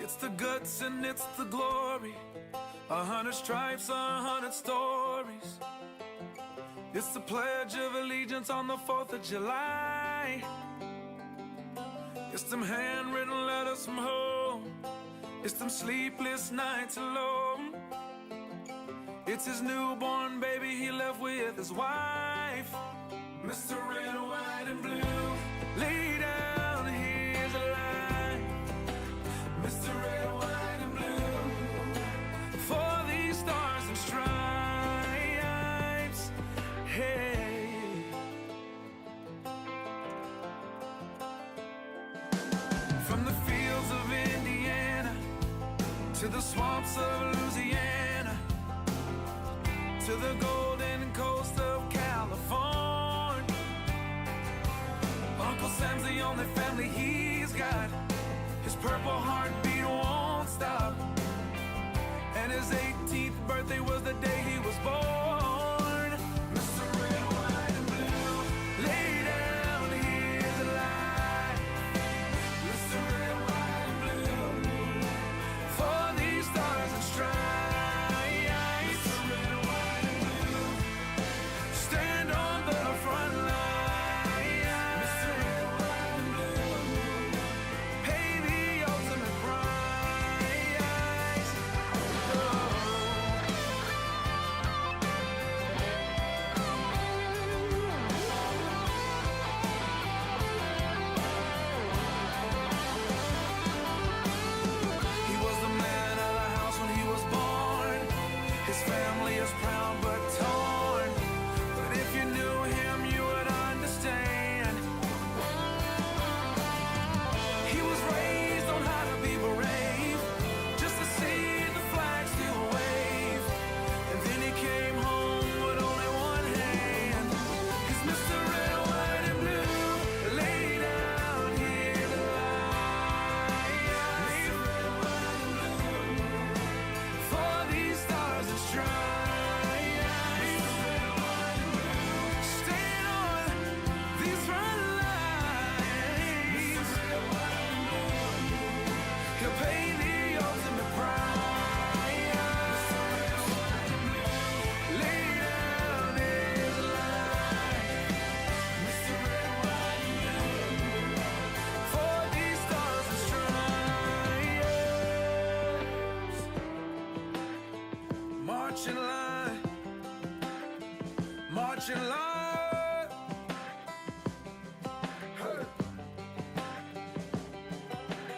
It's the guts and it's the glory, 100 stripes, 100 stories. It's the Pledge of Allegiance on the 4th of July. It's them handwritten letters from home. It's them sleepless nights alone. It's his newborn baby he left with his wife. Mr. Red, White, and Blue, lay down his life. Mr. Red, White, and Blue, for these stars and stripes. Hey. From the fields of Indiana to the swamps of Louisiana, to the golden coast of California, Uncle Sam's the only family he's got. His purple heartbeat won't stop, and his 18th birthday was the day he was born. Mr. Red, White, and Blue, lay down his life. Mr. Red, White, and Blue, for these stars and stripes. Marching line, marching line. Hey.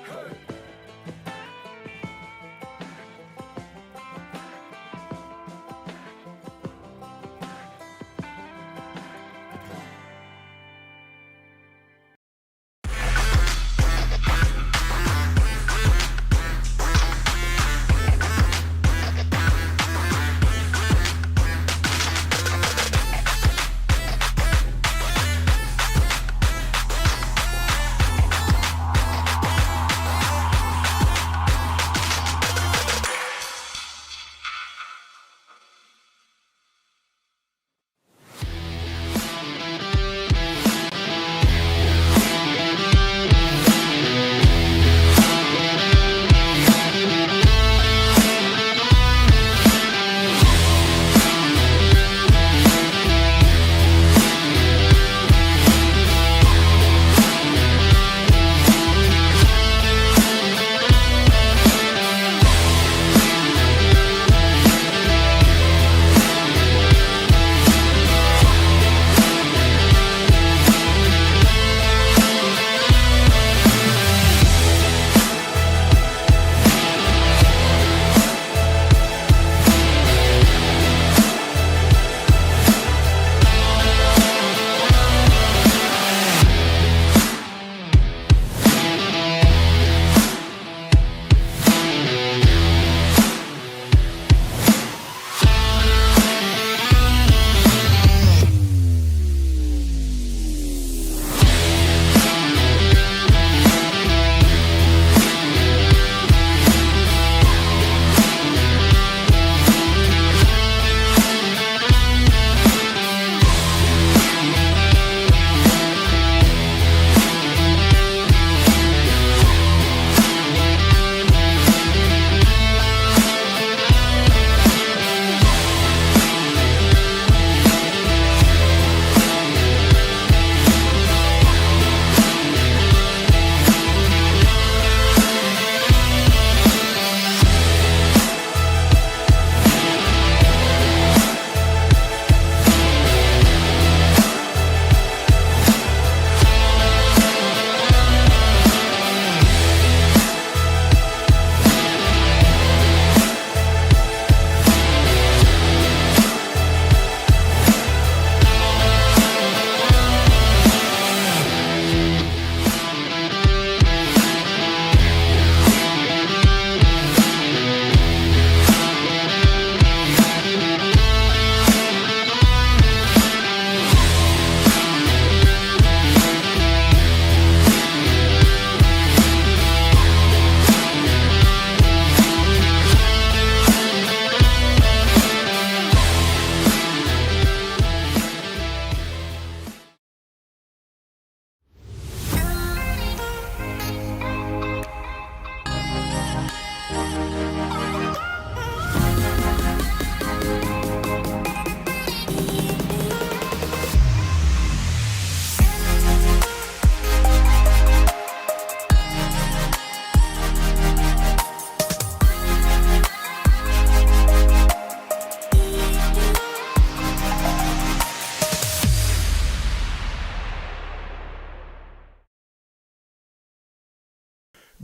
Hey.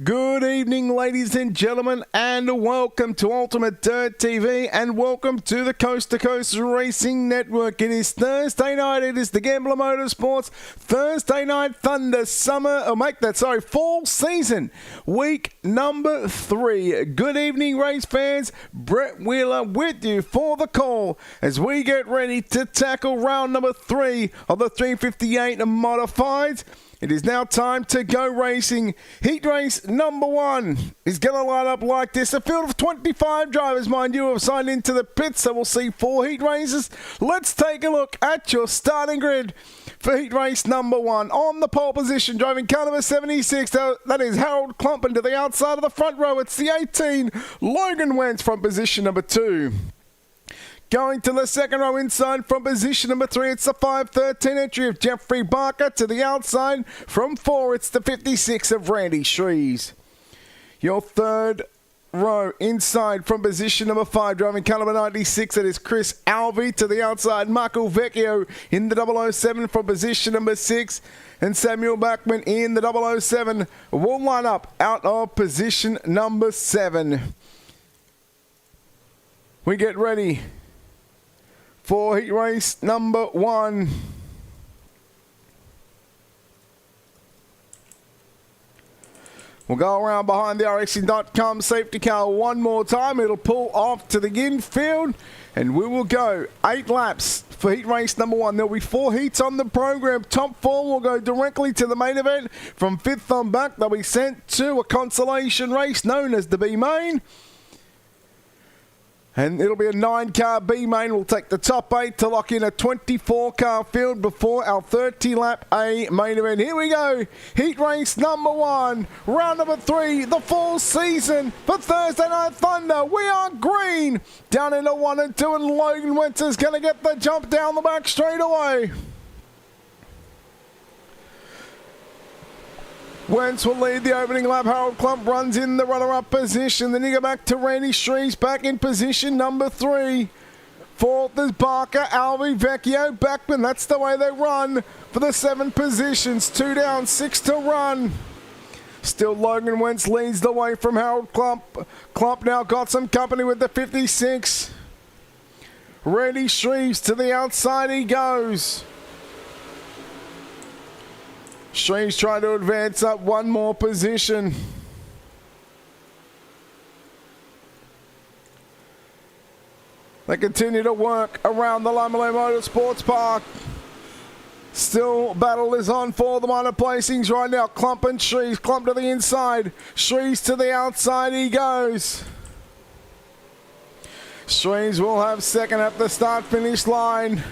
Good evening, ladies and gentlemen, and welcome to Ultimate Dirt TV, and welcome to the Coast to Coast Racing Network. It is Thursday night. It is the Gambler Motorsports Thursday Night Thunder fall season, week number 3. Good evening, race fans. Brett Wheeler with you for the call as we get ready to tackle round number 3 of the 358 Modifieds. It is now time to go racing. Heat race number 1 is going to line up like this. A field of 25 drivers, mind you, have signed into the pits, so we'll see 4 heat races. Let's take a look at your starting grid for heat race number 1. On the pole position, driving car number 76, that is Harold Clumpin to the outside of the front row. It's the 18, Logan Wentz from position number 2. Going to the second row inside from position number 3, it's the 513 entry of Jeffrey Barker. To the outside from 4, it's the 56 of Randy Shreves. Your third row inside from position number 5, driving car number 96, that is Chris Alvey. To the outside, Marco Vecchio in the 007 from position number 6. And Samuel Backman in the 007 will line up out of position number 7. We get ready for heat race number 1. We'll go around behind the racing.com safety car one more time. It'll pull off to the infield, and we will go 8 laps for heat race number 1. There'll be 4 heats on the program. Top 4 will go directly to the main event. From 5th on back, they'll be sent to a consolation race known as the B main. And it'll be a 9-car B main. We'll take the top 8 to lock in a 24-car field before our 30-lap A main event. Here we go. Heat race number 1. Round number 3. The full season for Thursday Night Thunder. We are green. Down into 1 and 2. And Logan Wentz is going to get the jump down the back straight away. Wentz will lead the opening lap. Harold Clump runs in the runner-up position. Then you go back to Randy Shreves back in position number 3. 4th is Barker, Alvey, Vecchio, Backman. That's the way they run for the 7 positions. 2 down, 6 to run. Still Logan Wentz leads the way from Harold Clump. Clump now got some company with the 56. Randy Shreves to the outside he goes. Shreves trying to advance up one more position. They continue to work around the Limaland Motorsports Park. Still, battle is on for the minor placings right now. Clump and Shreves. Clump to the inside. Shreves to the outside he goes. Shreves will have second at the start-finish line.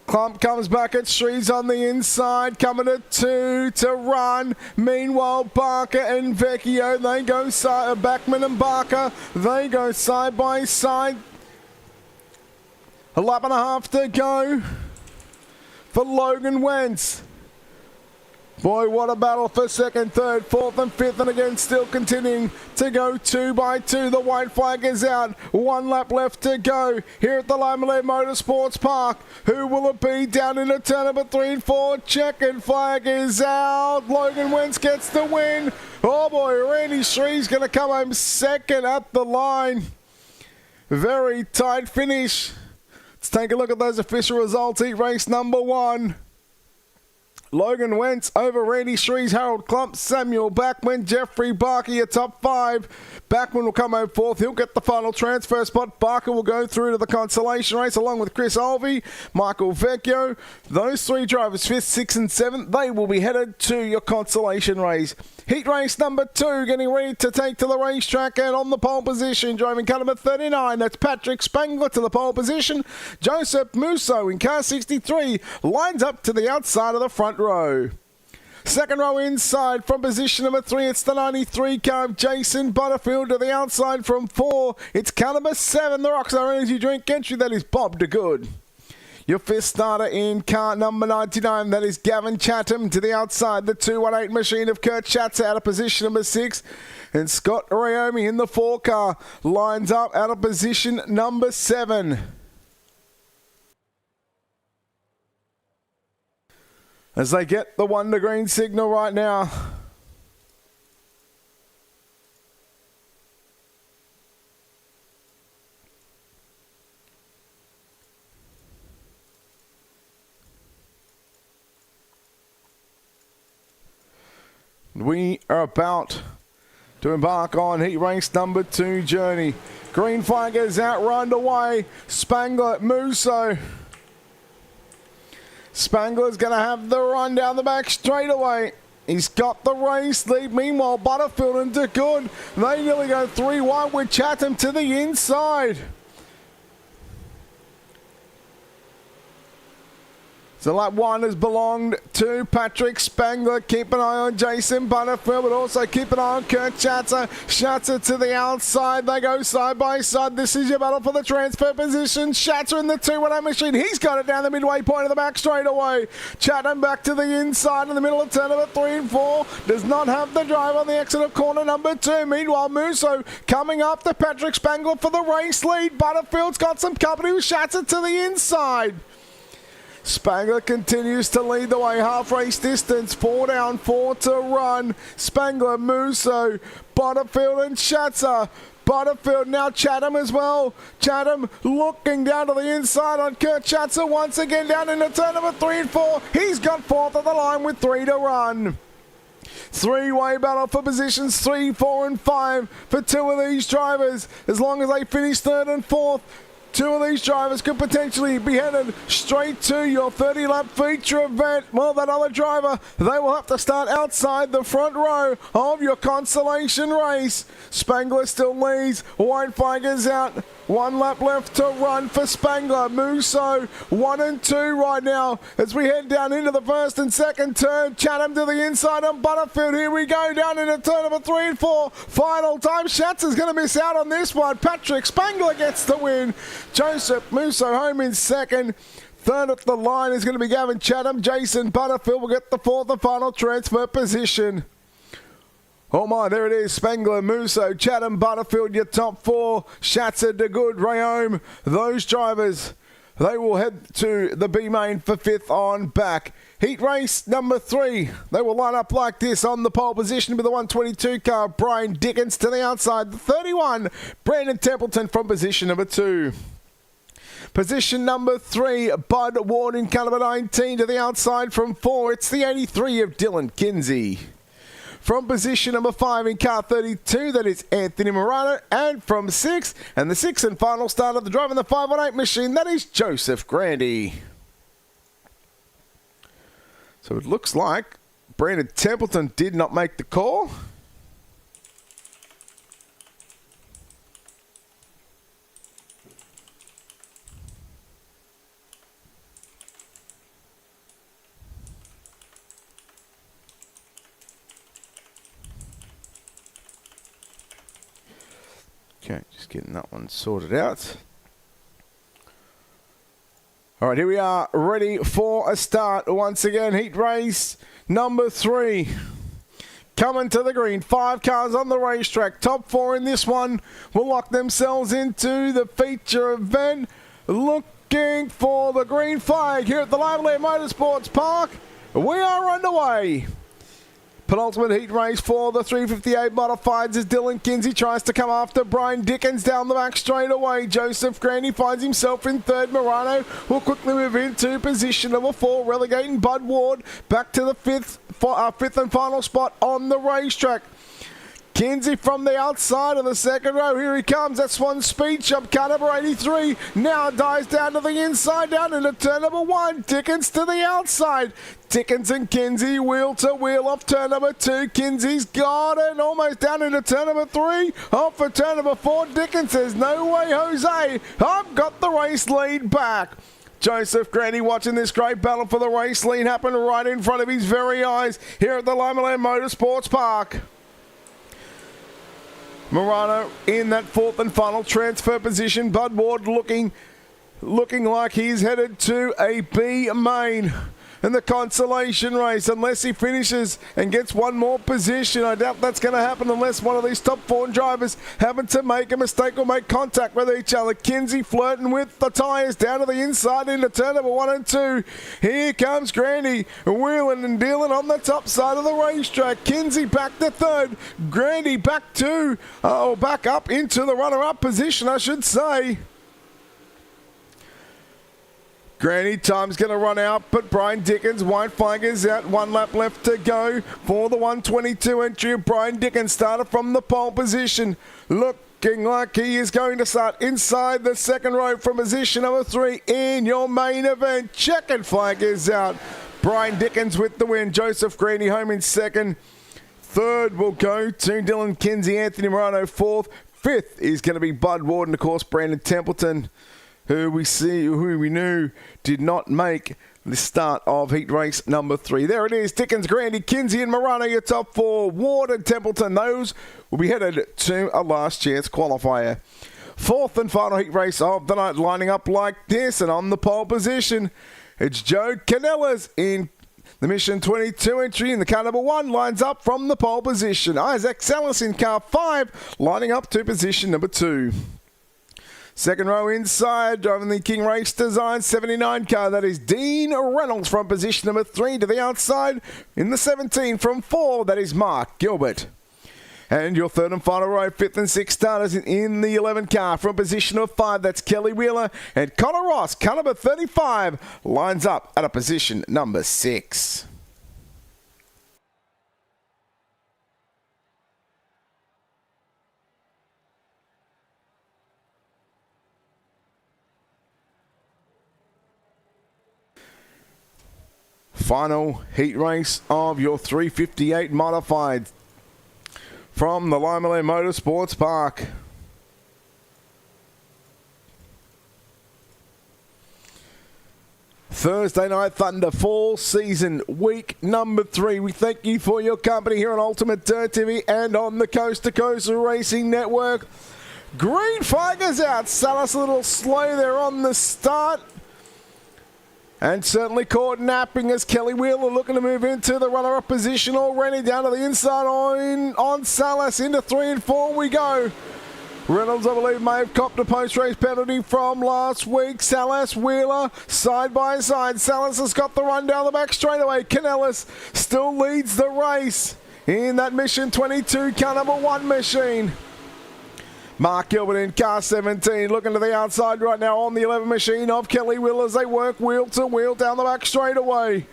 Clump comes back at Shreves on the inside, coming to 2 to run. Meanwhile, Barker and Vecchio, they go side. Backman and Barker, they go side by side. A lap and a half to go for Logan Wentz. Boy, what a battle for second, third, 4th and 5th, and again still continuing to go 2 by 2. The white flag is out. 1 lap left to go here at the Limaland Motorsports Park. Who will it be down into turn number 3 and 4? Checkered flag is out. Logan Wentz gets the win. Oh boy, Randy Shreves going to come home second at the line. Very tight finish. Let's take a look at those official results. Heat race number 1. Logan Wentz over Randy Shreves, Harold Clump, Samuel Backman, Jeffrey Barker, your top 5. Backman will come home 4th. He'll get the final transfer spot. Barker will go through to the consolation race along with Chris Alvey, Michael Vecchio. Those 3 drivers, 5th, 6th and 7th, they will be headed to your consolation race. Heat race number 2, getting ready to take to the racetrack, and on the pole position, driving car number 39, that's Patrick Spangler to the pole position. Joseph Musso in car 63 lines up to the outside of the front row. Second row inside from position number 3, it's the 93 car of Jason Butterfield. To the outside from 4, it's car number 7, the Rockstar Energy Drink entry, that is Bob DeGood. Your 5th starter in car number 99, that is Gavin Chatham. To the outside, the 218 machine of Kurt Schatz out of position number 6. And Scott Raomi in the 4 car lines up out of position number 7. as they get the 1 to green signal right now. We are about to embark on heat race number 2 journey. Green flag is outrun away. Spangler, Musso. Spangler's going to have the run down the back straight away. He's got the race lead. Meanwhile, Butterfield and DeGood, they nearly go 3 wide with Chatham to the inside. So lap 1 has belonged to Patrick Spangler. Keep an eye on Jason Butterfield, but also keep an eye on Kurt Schatzer. Schatzer to the outside. They go side by side. This is your battle for the transfer position. Schatzer in the 2-1 machine. He's got it down the midway point of the back straight away. Chatham back to the inside in the middle of turn number 3 and 4. Does not have the drive on the exit of corner number 2. Meanwhile, Musso coming after Patrick Spangler for the race lead. Butterfield's got some company with Schatzer to the inside. Spangler continues to lead the way, half race distance, 4 down, 4 to run. Spangler, Musso, Butterfield and Schatzer. Butterfield, now Chatham as well. Chatham looking down to the inside on Kurt Schatzer once again down into turn number 3 and 4. He's got 4th of the line with 3 to run. 3-way battle for positions 3, 4 and 5 for 2 of these drivers. As long as they finish 3rd and 4th, 2 of these drivers could potentially be headed straight to your 30-lap feature event. Well, that other driver, they will have to start outside the front row of your consolation race. Spangler still leads. White flag is out. 1 lap left to run for Spangler. Musso 1 and 2 right now as we head down into the 1st and 2nd turn. Chatham to the inside on Butterfield. Here we go down into turn number 3 and 4. Final time. Schatzer's going to miss out on this one. Patrick Spangler gets the win. Joseph Musso home in 2nd. 3rd at the line is going to be Gavin Chatham. Jason Butterfield will get the 4th and final transfer position. Oh my, there it is. Spangler, Musso, Chatham, Butterfield, your top 4. Schatzer, DeGood, Rayome. Those drivers, they will head to the B main for 5th on back. Heat race number 3. They will line up like this on the pole position with the 122 car. Brian Dickens to the outside. The 31, Brandon Templeton from position number 2. Position number 3, Bud Ward in car number 19 to the outside from 4. It's the 83 of Dylan Kinsey. From position number 5 in car 32, that is Anthony Morano. And from 6, and the 6th and final start of the drive in the 518 machine, that is Joseph Grandy. So it looks like Brandon Templeton did not make the call. Okay, just getting that one sorted out. All right, here we are, ready for a start. Once again, heat race number 3. Coming to the green, 5 cars on the racetrack. Top 4 in this one will lock themselves into the feature event. Looking for the green flag here at the Limaland Motorsports Park. We are underway. Penultimate heat race for the 358 modifieds as Dylan Kinsey tries to come after Brian Dickens down the back straight away. Joseph Grandy finds himself in 3rd. Morano will quickly move into position number 4, relegating Bud Ward back to the 5th and final spot on the racetrack. Kinsey from the outside of the 2nd row. Here he comes. That's one speed shop. Car number 83 now dives down to the inside, down into turn number 1. Dickens to the outside. Dickens and Kinsey wheel to wheel off turn number 2. Kinsey's got it almost down into turn number 3. Off for turn number 4. Dickens says, no way, Jose. I've got the race lead back. Joseph Grandy watching this great battle for the race lead happen right in front of his very eyes here at the Limaland Motorsports Park. Morano in that 4th and final transfer position. Bud Ward looking like he's headed to a B main. in the consolation race unless he finishes and gets one more position. I doubt that's going to happen unless one of these top 4 drivers happen to make a mistake or make contact with each other. Kinsey flirting with the tyres down to the inside into turn number 1 and 2. Here comes Grandy wheeling and dealing on the top side of the racetrack. Kinsey back to 3rd. Grandy back up into the runner-up position, I should say. Granny time's going to run out, but Brian Dickens, white flag is out, 1 lap left to go for the 122 entry of Brian Dickens, started from the pole position, looking like he is going to start inside the second row from position number 3 in your main event. Checkered flag is out. Brian Dickens with the win, Joseph Granny home in 2nd. 3rd will go to Dylan Kinsey, Anthony Morano 4th. 5th is going to be Bud Warden, of course, Brandon Templeton, who we knew did not make the start of heat race number 3. There it is, Dickens, Grandy, Kinsey and Morano, your top 4. Ward and Templeton, those will be headed to a last chance qualifier. 4th and final heat race of the night, lining up like this, and on the pole position, it's Joe Canellas in the Mission 22 entry in the car number 1, lines up from the pole position. Isaac Salas in car 5, lining up to position number 2. Second row inside, driving the King Race Design 79 car. That is Dean Reynolds from position number 3 to the outside. In the 17 from 4, that is Mark Gilbert. And your 3rd and final row, 5th and 6th starters in the 11 car from position number 5. That's Kelly Wheeler and Connor Ross, car number 35, lines up at a position number 6. Final heat race of your 358 modified from the Limaland Motorsports Park. Thursday Night Thunder Fall Season Week number 3. We thank you for your company here on Ultimate Dirt TV and on the Coast to Coast Racing Network. Green flag is out. Salas a little slow there on the start. And certainly caught napping as Kelly Wheeler looking to move into the runner-up position already. Down to the inside on Salas. Into 3 and 4 we go. Reynolds, I believe, may have copped a post-race penalty from last week. Salas, Wheeler, side by side. Salas has got the run down the back straightaway. Canellas still leads the race in that Mission 22 car number 1 machine. Mark Gilbert in car 17, looking to the outside right now on the 11 machine of Kelly Wheeler as they work wheel to wheel down the back straightaway.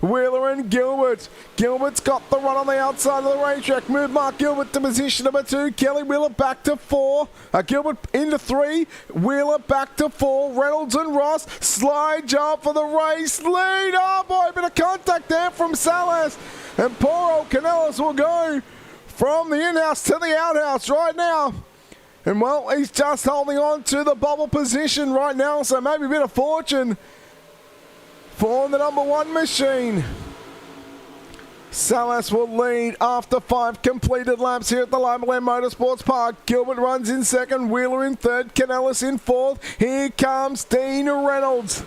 Wheeler and Gilbert. Gilbert's got the run on the outside of the racetrack. Move Mark Gilbert to position number 2. Kelly Wheeler back to 4. Gilbert into 3. Wheeler back to 4. Reynolds and Ross. Slide job for the race lead. Oh boy, bit of contact there from Salas. And poor old Canellas will go from the in-house to the outhouse right now. And well, he's just holding on to the bubble position right now, so maybe a bit of fortune for the number 1 machine. Salas will lead after 5 completed laps here at the Limaland Motorsports Park. Gilbert runs in 2nd, Wheeler in 3rd, Canellas in 4th. Here comes Dean Reynolds.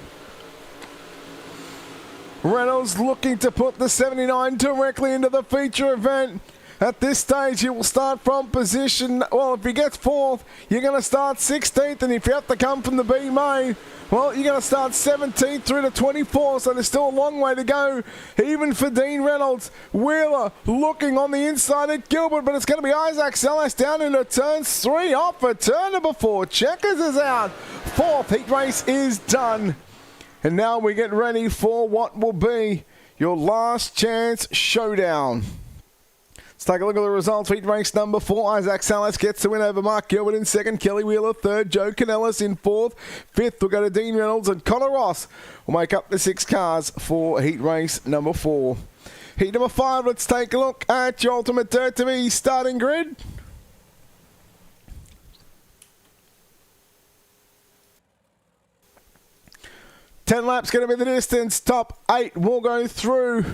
Reynolds looking to put the 79 directly into the feature event. At this stage, he will start from position, well, if he gets 4th, you're going to start 16th, and if you have to come from the B main, well, you're going to start 17th through to 24th, so there's still a long way to go, even for Dean Reynolds. Wheeler looking on the inside at Gilbert, but it's going to be Isaac Salas down into turn 3 off for turn number 4. Checkers is out. 4th heat race is done. And now we get ready for what will be your last chance showdown. Let's take a look at the results. Heat race number 4. Isaac Salas gets the win over Mark Gilbert in 2nd. Kelly Wheeler 3rd. Joe Canellas in 4th. 5th will go to Dean Reynolds, and Connor Ross will make up the 6 cars for heat race number 4. Heat number 5, let's take a look at your Ultimate Dirt TV starting grid. Ten laps going to be the distance. Top 8 will go through.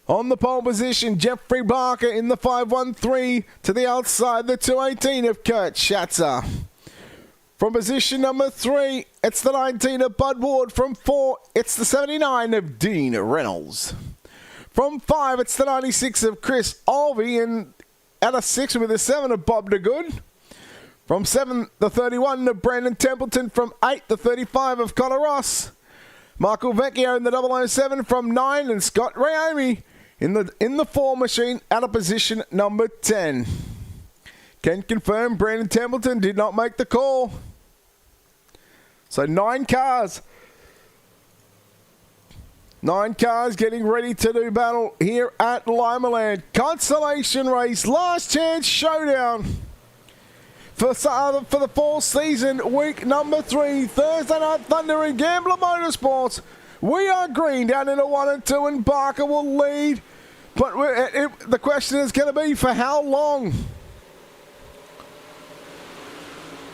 On the pole position, Jeffrey Barker in the 513 to the outside, the 218 of Kurt Schatzer. From position number 3, it's the 19 of Bud Ward. From 4, it's the 79 of Dean Reynolds. From 5, it's the 96 of Chris Olvey, and at a 6 with the 7 of Bob DeGood. From 7, the 31 of Brandon Templeton. From 8, the 35 of Connor Ross. Michael Vecchio in the 007 from 9, and Scott Raomi in the 4 machine at a position number 10. Can confirm Brandon Templeton did not make the call. So 9 cars. 9 cars getting ready to do battle here at Limaland. Consolation race, last chance showdown. For the fall season, week number 3, Thursday Night Thunder and Gambler Motorsports. We are green down into 1 and 2, and Barker will lead. But the question is going to be for how long?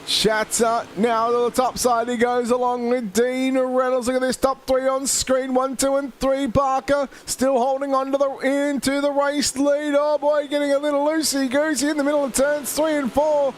Schatzer now to the top side. He goes along with Dean Reynolds. Look at this top 3 on screen. 1, 2, and 3. Barker still holding on to into the race lead. Oh boy, getting a little loosey-goosey in the middle of turns 3 and 4.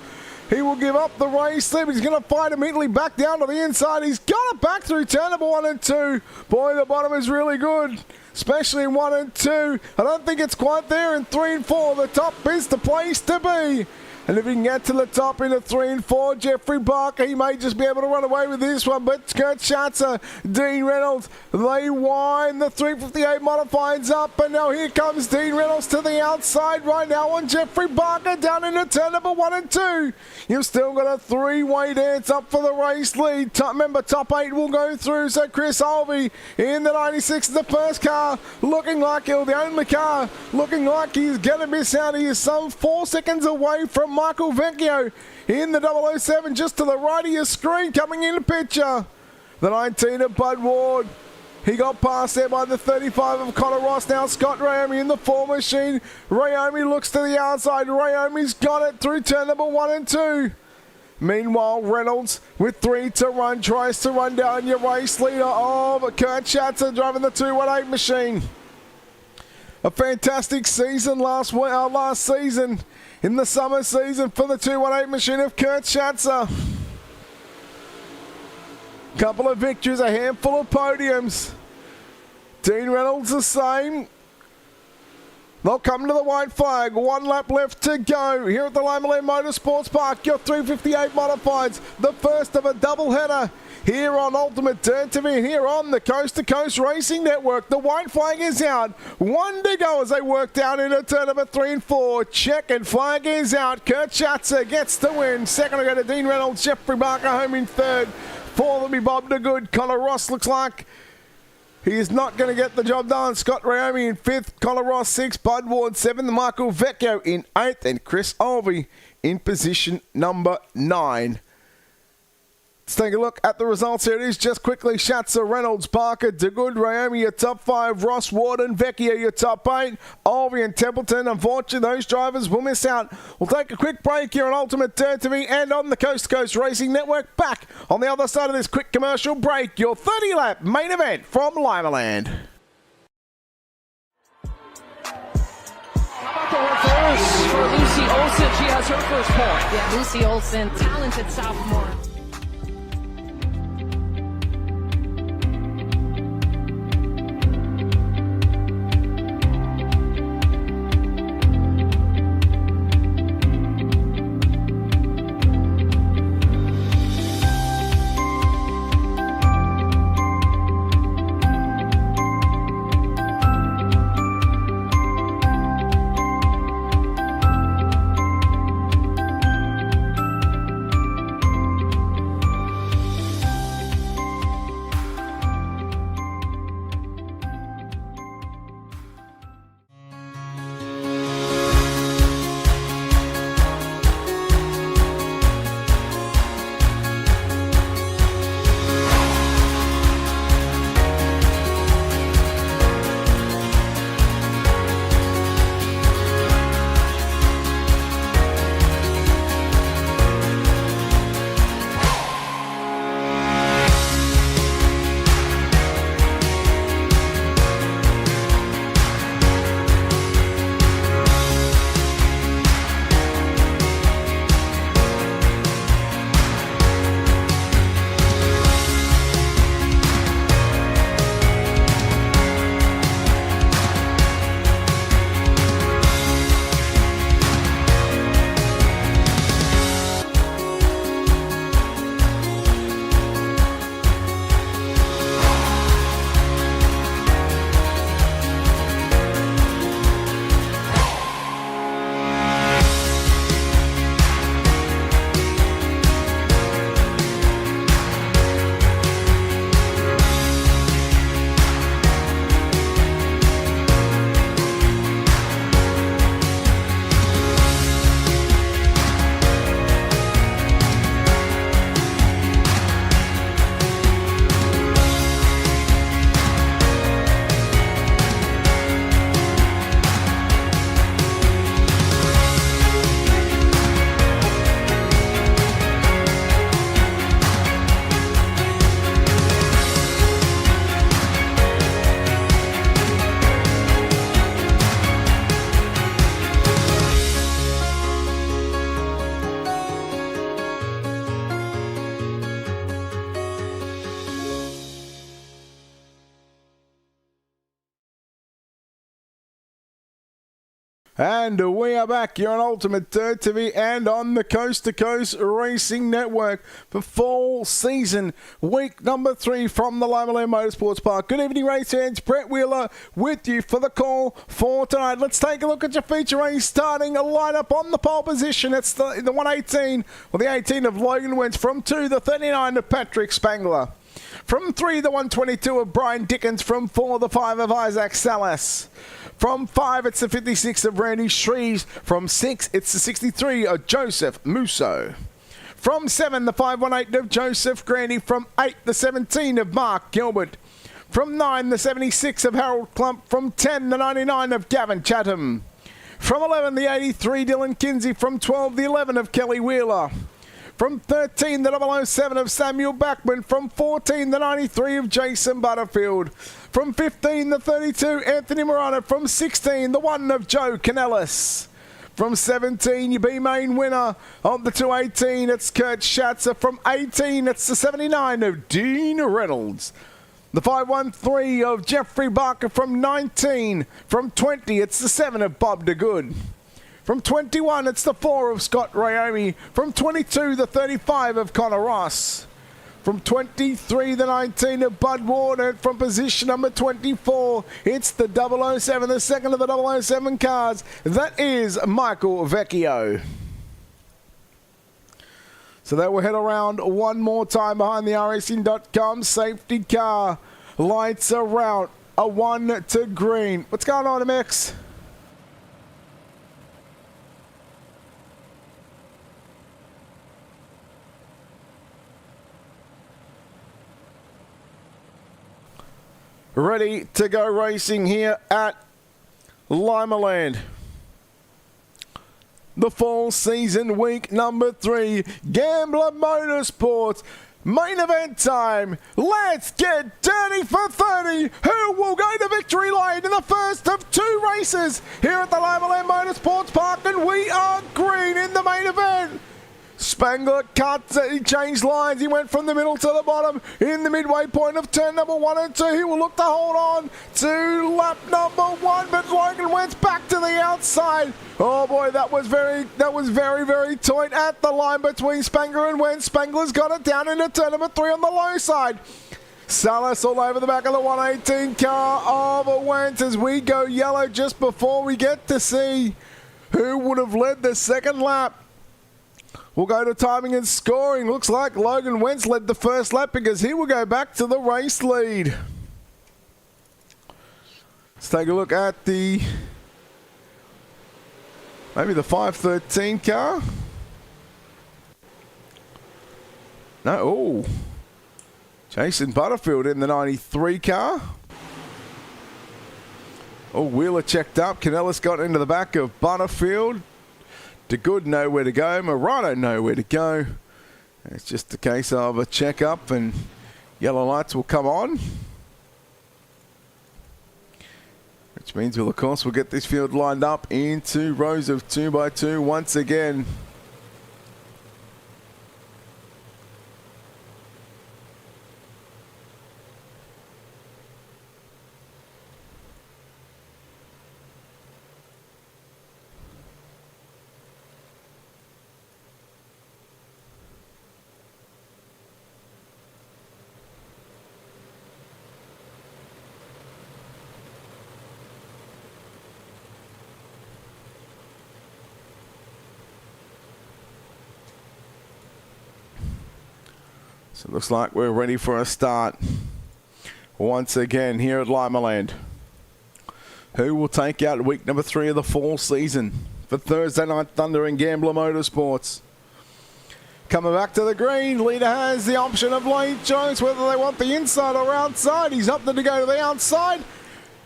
He will give up the race lead, but he's going to fight immediately back down to the inside. He's got it back through turn number 1 and 2. Boy, the bottom is really good, especially in 1 and 2. I don't think it's quite there in 3 and 4. The top is the place to be. And if he can get to the top into 3 and 4, Jeffrey Barker, he may just be able to run away with this one. But Kurt Schatzer, Dean Reynolds, they wind the 358 modifieds up. And now here comes Dean Reynolds to the outside right now on Jeffrey Barker down into turn number 1 and 2. You've still got a 3-way dance up for the race lead. Remember, top 8 will go through. So Chris Olvey in the 96 is the first car, looking like he'll the only car, looking like he's going to miss out. He is some 4 seconds away from Michael Vecchio in the 007 just to the right of your screen coming in the picture. The 19 of Bud Ward. He got past there by the 35 of Connor Ross. Now Scott Raomi in the 4 machine. Raomi looks to the outside. Raomi's got it through turn number 1 and 2. Meanwhile, Reynolds with 3 to run tries to run down your race leader. Oh, but Kurt Schatzer driving the 218 machine. A fantastic season last season. In the summer season for the 218 machine of Kurt Schatzer. Couple of victories, a handful of podiums. Dean Reynolds the same. They'll come to the white flag. 1 lap left to go here at the Limaland Motorsports Park. Your 358 modifieds, the first of a doubleheader here on Ultimate Dirt TV, here on the Coast to Coast Racing Network. The white flag is out. 1 to go as they work down into turn number 3 and 4. Checkered flag is out. Kurt Schatzer gets the win. Second will go to Dean Reynolds. Jeffrey Barker home in 3rd. 4th will be Bob DeGood. Connor Ross looks like he is not going to get the job done. Scott Raomi in 5th. Connor Ross 6th. Bud Ward 7th. Michael Vecchio in 8th. And Chris Olvey in position number 9. Let's take a look at the results here. It is just quickly Schatzer, Reynolds, Barker, DeGood, Raomi, your top 5, Ross, Ward and Vecchio, your top 8, Olvey and Templeton. Unfortunately, those drivers will miss out. We'll take a quick break here on Ultimate Dirt TV and on the Coast to Coast Racing Network. Back on the other side of this quick commercial break, your 30-lap main event from Limaland. For Lucy Olsen, she has her first point. Yeah, Lucy Olsen, talented sophomore. And we are back here on Ultimate Dirt TV and on the Coast to Coast Racing Network for fall season week number 3 from the Limaland Motorsports Park. Good evening, race fans. Brett Wheeler with you for the call for tonight. Let's take a look at your feature race starting a lineup on the pole position. It's the 118, or the 18 of Logan Wentz. From 2, the 39 of Patrick Spangler. From 3, the 122 of Brian Dickens. From 4, the 5 of Isaac Salas. From 5, it's the 56 of Randy Shreves. From 6, it's the 63 of Joseph Musso. From 7, the 518 of Joseph Grandy. From 8, the 17 of Mark Gilbert. From 9, the 76 of Harold Klump. From 10, the 99 of Gavin Chatham. From 11, the 83 Dylan Kinsey. From 12, the 11 of Kelly Wheeler. From 13, the 007 of Samuel Backman. From 14, the 93 of Jason Butterfield. From 15, the 32, Anthony Morano. From 16, the 1 of Joe Canellis. From 17, your B-main winner of the 218, it's Kurt Schatzer. From 18, it's the 79 of Dean Reynolds. The 513 of Jeffrey Barker. From 19, from 20, it's the 7 of Bob DeGood. From 21, it's the 4 of Scott Rayomi. From 22, the 35 of Connor Ross. From 23, the 19 of Bud Warner. From position number 24, it's the 007, the second of the 007 cars. That is Michael Vecchio. So that will head around one more time behind the racing.com safety car. Lights are out. A 1 to green. What's going on, MX? Ready to go racing here at Limaland. The fall season week number 3, Gambler Motorsports. Main event time. Let's get dirty for 30. Who will go to victory lane in the first of 2 races here at the Limaland Motorsports Park? And we are green in the main event. Spangler cuts, he changed lines, he went from the middle to the bottom in the midway point of turn number 1 and 2. He will look to hold on to lap number 1, but Logan went back to the outside. Oh boy, that was very, very tight at the line between Spangler and Wentz. Spangler's got it down into turn number 3 on the low side. Salas all over the back of the 118 car of Wentz as we go yellow just before we get to see who would have led the second lap. We'll go to timing and scoring. Looks like Logan Wentz led the first lap because he will go back to the race lead. Let's take a look at maybe the 513 car. No, oh. Jason Butterfield in the 93 car. Oh, Wheeler checked up. Canellis got into the back of Butterfield. DeGood nowhere to go. Morano nowhere to go. It's just a case of a check-up and yellow lights will come on. Which means, we'll, of course, we'll get this field lined up into rows of 2x2 once again. So it looks like we're ready for a start once again here at Limaland. Who will take out week number 3 of the fall season for Thursday Night Thunder and Gambler Motorsports? Coming back to the green, leader has the option of late choice whether they want the inside or outside. He's opted to go to the outside.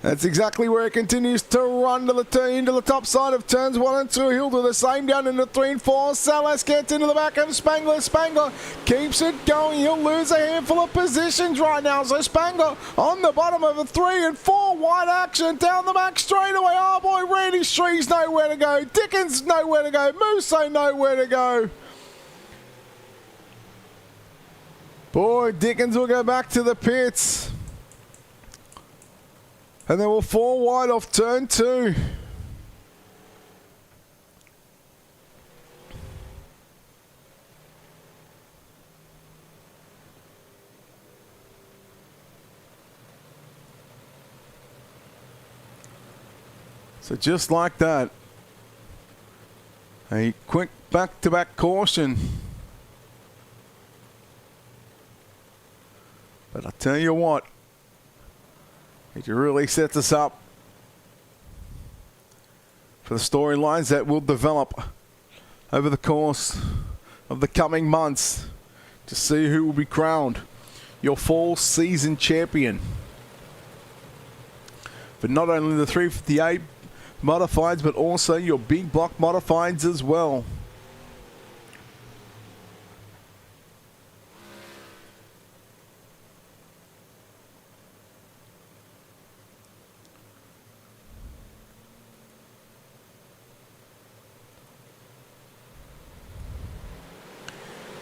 That's exactly where it continues to run to into the top side of turns 1 and 2. He'll do the same down into 3 and 4. Salas gets into the back of Spangler. Spangler keeps it going. He'll lose a handful of positions right now. So Spangler on the bottom of a 3 and 4. Wide action down the back straightaway. Oh boy, Randy Shreves nowhere to go. Dickens nowhere to go. Musso nowhere to go. Boy, Dickens will go back to the pits. And they will fall wide off turn 2. So just like that, a quick back-to-back caution. But I tell you what, it really sets us up for the storylines that will develop over the course of the coming months to see who will be crowned your fall season champion. But not only the 358 modifieds, but also your big block modifieds as well.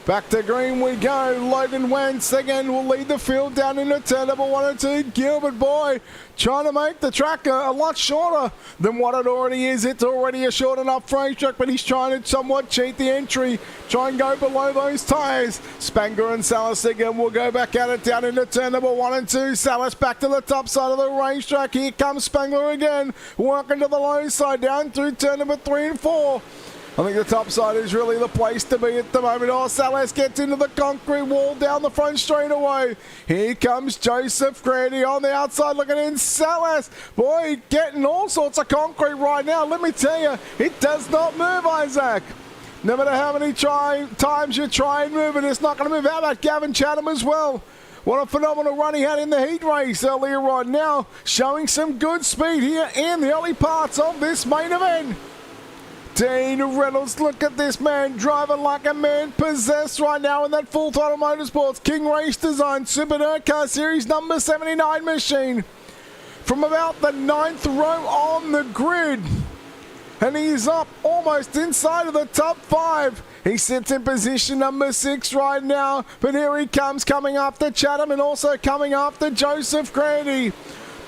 Back to green we go. Logan Wentz again will lead the field down into turn number 1 and 2. Gilbert Boy trying to make the track a lot shorter than what it already is. It's already a short enough racetrack, but he's trying to somewhat cheat the entry. Try and go below those tyres. Spangler and Salas again will go back at it down into turn number 1 and 2. Salas back to the top side of the racetrack. Here comes Spangler again. Working to the low side down through turn number 3 and 4. I think the top side is really the place to be at the moment. Oh, Salas gets into the concrete wall down the front straightaway. Here comes Joseph Grady on the outside looking in. Salas, boy, getting all sorts of concrete right now. Let me tell you, it does not move, Isaac. No matter how many times you try and move it, it's not going to move. How about Gavin Chatham as well? What a phenomenal run he had in the heat race earlier on. Now showing some good speed here in the early parts of this main event. Dean Reynolds, look at this man driving like a man possessed right now in that Full Throttle Motorsports King Race Design Super Dirt Car Series number 79 machine. From about the 9th row on the grid. And he's up almost inside of the top 5. He sits in position number 6 right now. But here he comes, coming after Chatham and also coming after Joseph Grady.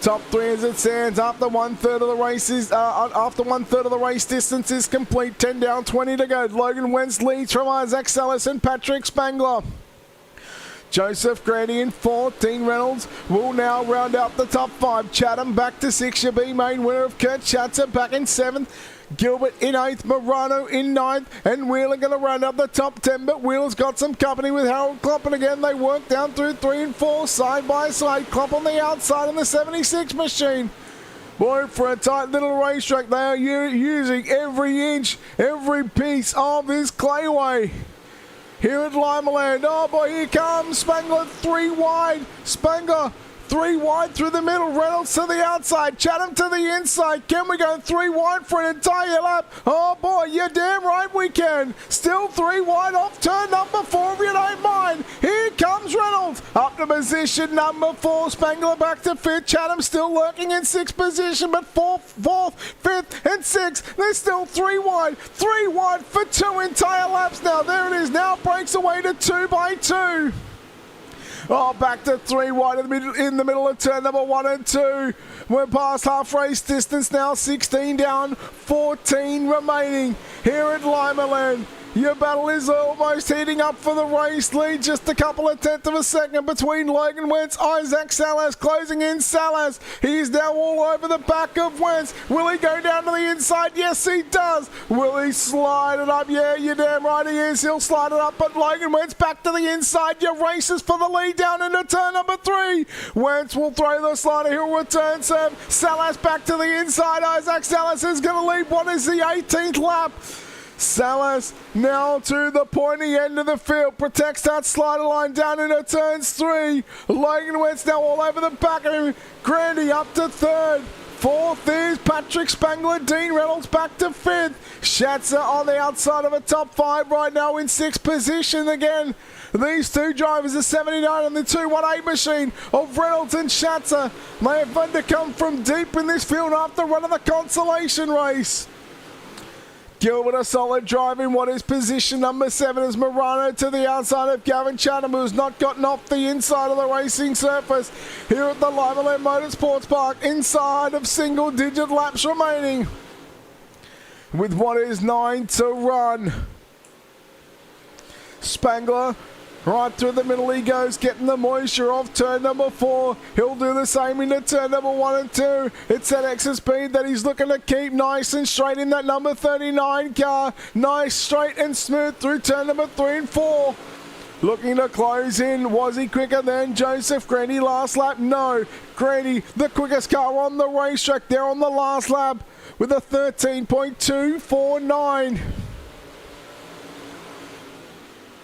Top 3 as it stands after 1/3 of the races. After 1/3 of the race distance is complete. 10 down, 20 to go. Logan Wentz leads from Isaac Salas and Patrick Spangler. Joseph Grady in 14. Reynolds will now round out the top 5. Chatham back to 6. Your B main winner of Kurt Schatzer back in 7th. Gilbert in 8th, Morano in 9th, and Wheeler going to round up the top 10, but Wheeler's got some company with Harold Klopp, and again they work down through 3 and 4, side by side. Klopp on the outside in the 76 machine. Boy, for a tight little racetrack, they are using every inch, every piece of this clayway. Here at Limaland, oh boy, here comes Spangler 3 wide. Spangler 3 wide through the middle. Reynolds to the outside. Chatham to the inside. Can we go 3 wide for an entire lap? Oh boy, you're damn right we can. Still 3 wide off turn number 4 if you don't mind. Here comes Reynolds. Up to position number 4. Spangler back to 5th. Chatham still lurking in 6th position, but 4th, 5th, and 6th. They're still 3 wide. 3 wide for 2 entire laps now. There it is. Now breaks away to 2 by 2. Oh, back to 3 wide in the middle of turn number 1 and 2. We're past half race distance now. 16 down, 14 remaining here at Limaland. Your battle is almost heating up for the race lead. Just a couple of tenths of a second between Logan Wentz, Isaac Salas closing in. Salas, he's now all over the back of Wentz. Will he go down to the inside? Yes, he does. Will he slide it up? Yeah, you're damn right he is. He'll slide it up, but Logan Wentz back to the inside. Your races for the lead down into turn number 3. Wentz will throw the slider. He'll return serve. Salas back to the inside. Isaac Salas is going to lead. What is the 18th lap? Salas now to the pointy end of the field, protects that slider line down into turns 3. Logan Wentz now all over the back of him. Grandy up to 3rd. 4th is Patrick Spangler. Dean Reynolds back to 5th. Schatzer on the outside of a top 5 right now in 6th position again. These two drivers, the 79 and the 218 machine of Reynolds and Schatzer, may have had to come from deep in this field after running the consolation race. Gilbert a solid drive in what is position number 7 as Morano to the outside of Gavin Chatham, who's not gotten off the inside of the racing surface here at the Limaland Motorsports Park, inside of single-digit laps remaining with what is 9 to run. Spangler Right through the middle he goes, getting the moisture off turn number 4. He'll do the same into turn number 1 and 2. It's that extra speed that he's looking to keep nice and straight in that number 39 car. Nice, straight and smooth through turn number 3 and 4. Looking to close in. Was he quicker than Joseph Grandy last lap? No. Grandy, the quickest car on the racetrack there on the last lap with a 13.249.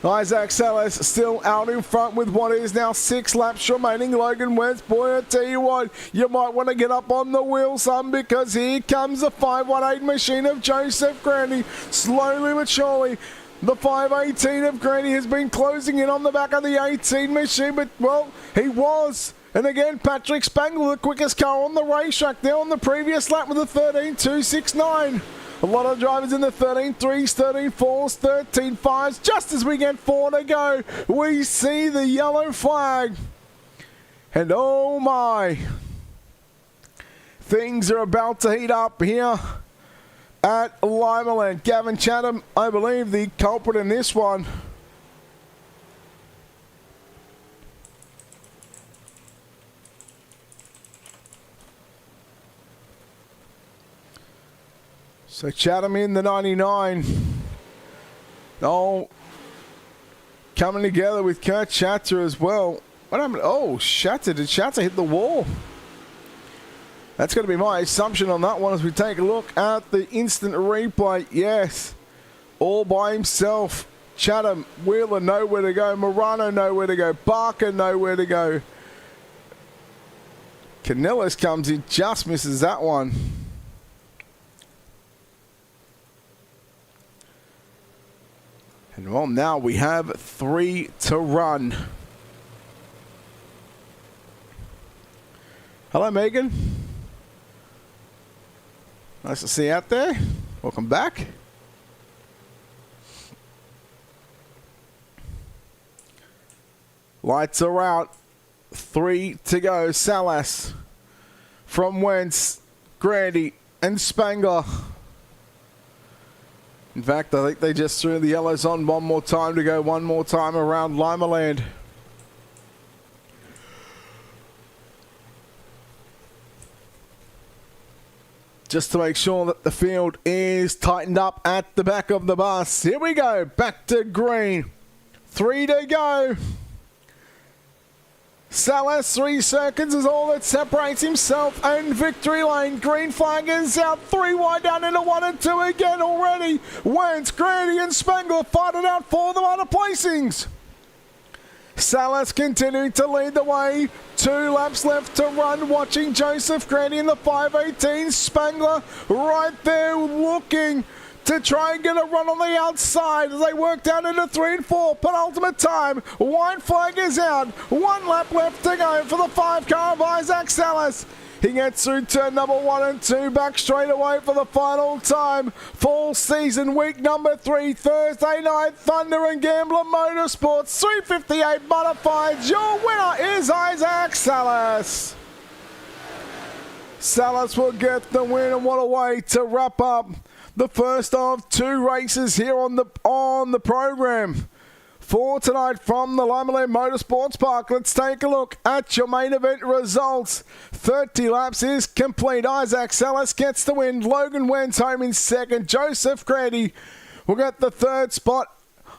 Isaac Salas still out in front with what is now 6 laps remaining. Logan Wentz, boy, I tell you what, you might want to get up on the wheel some, because here comes the 518 machine of Joseph Grandy. Slowly but surely, the 518 of Grandy has been closing in on the back of the 18 machine, but, well, he was. And again, Patrick Spangler, the quickest car on the racetrack there on the previous lap with a 13.269. A lot of drivers in the 13.3s, 13.4s, 13.5s. Just as we get 4 to go, we see the yellow flag. And oh my, things are about to heat up here at Limaland. Gavin Chatham, I believe, the culprit in this one. So Chatham in the 99. Oh, coming together with Kurt Shatter as well. What happened? Oh, Shatter. Did Shatter hit the wall? That's going to be my assumption on that one as we take a look at the instant replay. Yes, all by himself. Chatham, Wheeler nowhere to go. Morano nowhere to go. Barker nowhere to go. Canellis comes in, just misses that one. And well, now we have 3 to run. Hello, Megan. Nice to see you out there. Welcome back. Lights are out. 3 to go. Salas from Wentz, Grandy, and Spangler. In fact, I think they just threw the yellows on one more time to go one more time around Limaland. Just to make sure that the field is tightened up at the back of the bus. Here we go, back to green. 3 to go. Salas, 3 seconds is all that separates himself and victory lane. Green flag is out, 3 wide down into 1 and 2 again already. Wentz, Grady and Spangler fighting out for the other placings. Salas continuing to lead the way. 2 laps left to run, watching Joseph Grady in the 518. Spangler right there looking to try and get a run on the outside as they work down into 3 and 4. Penultimate time. White flag is out. 1 lap left to go for the 5 car of Isaac Salas. He gets through turn number 1 and 2, back straight away for the final time. Fall season week number 3, Thursday night, Thunder and Gambler Motorsports, 358 Butterfies. Your winner is Isaac Salas. Salas will get the win, and what a way to wrap up the first of 2 races here on the program for tonight from the Limaland Motorsports Park. Let's take a look at your main event results. 30 laps is complete. Isaac Salas gets the win. Logan Wentz home in second. Joseph Grady will get the 3rd spot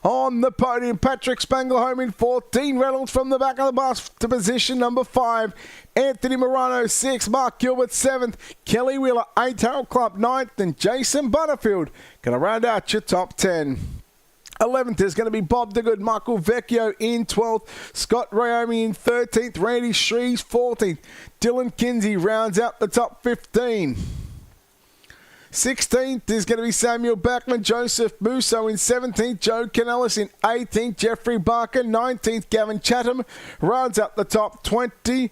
on the podium. Patrick Spangler home in 14. Reynolds from the back of the bus to position number 5. Anthony Morano 6th. Mark Gilbert 7th. Kelly Wheeler 8th. Harold Club 9th. And Jason Butterfield going to round out your top 10. 11th is going to be Bob the Good, Michael Vecchio in 12th, Scott Rayomi in 13th, Randy Shreves 14th, Dylan Kinsey rounds out the top 15. 16th is going to be Samuel Backman, Joseph Musso in 17th, Joe Canellis in 18th, Jeffrey Barker 19th, Gavin Chatham rounds out the top 20.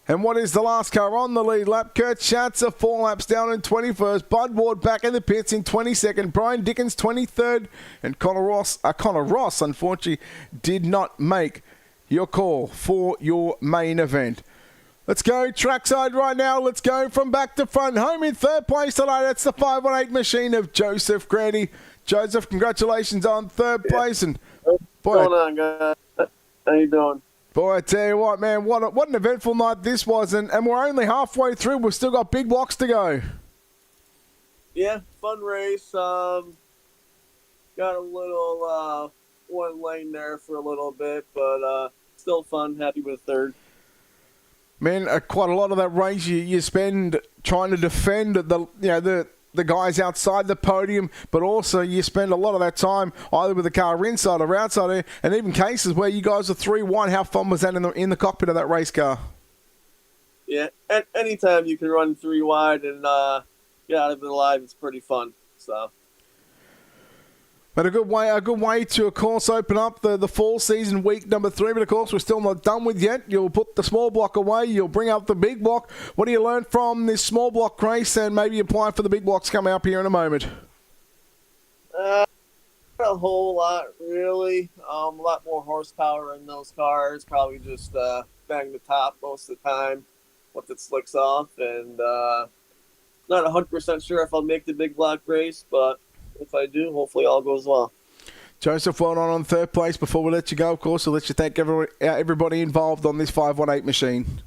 And what is the last car on the lead lap? Kurt Schatzer 4 laps down in 21st. Bud Ward back in the pits in 22nd. Brian Dickens 23rd. And Connor Ross, unfortunately, did not make your call for your main event. Let's go trackside right now. Let's go from back to front. Home in 3rd place tonight. That's the 518 machine of Joseph Grady. Joseph, congratulations on 3rd place. And Boy, What's going on, guys? How you doing? boy, I tell you what, man, what an eventful night this was, and we're only halfway through. We've still got big blocks to go. Yeah, fun race. Got a little one lane there for a little bit, but still fun. Happy with third. Man, quite a lot of that race you spend trying to defend the guys outside the podium, but also you spend a lot of that time either with the car inside or outside there, and even cases where you guys are 3-1. How fun was that in the cockpit of that race car? Yeah, anytime you can run 3 wide and get out of it alive, it's pretty fun. So. But a good way to, of course, open up the fall season week number 3. But, of course, we're still not done with yet. You'll put the small block away. You'll bring up the big block. What do you learn from this small block race and maybe apply for the big blocks coming up here in a moment? Not a whole lot, really. A lot more horsepower in those cars. Probably just bang the top most of the time once it slicks off. And not 100% sure if I'll make the big block race, but if I do, hopefully all goes well. Joseph, well on third place. Before we let you go, of course, we'll let you thank everybody involved on this 518 machine.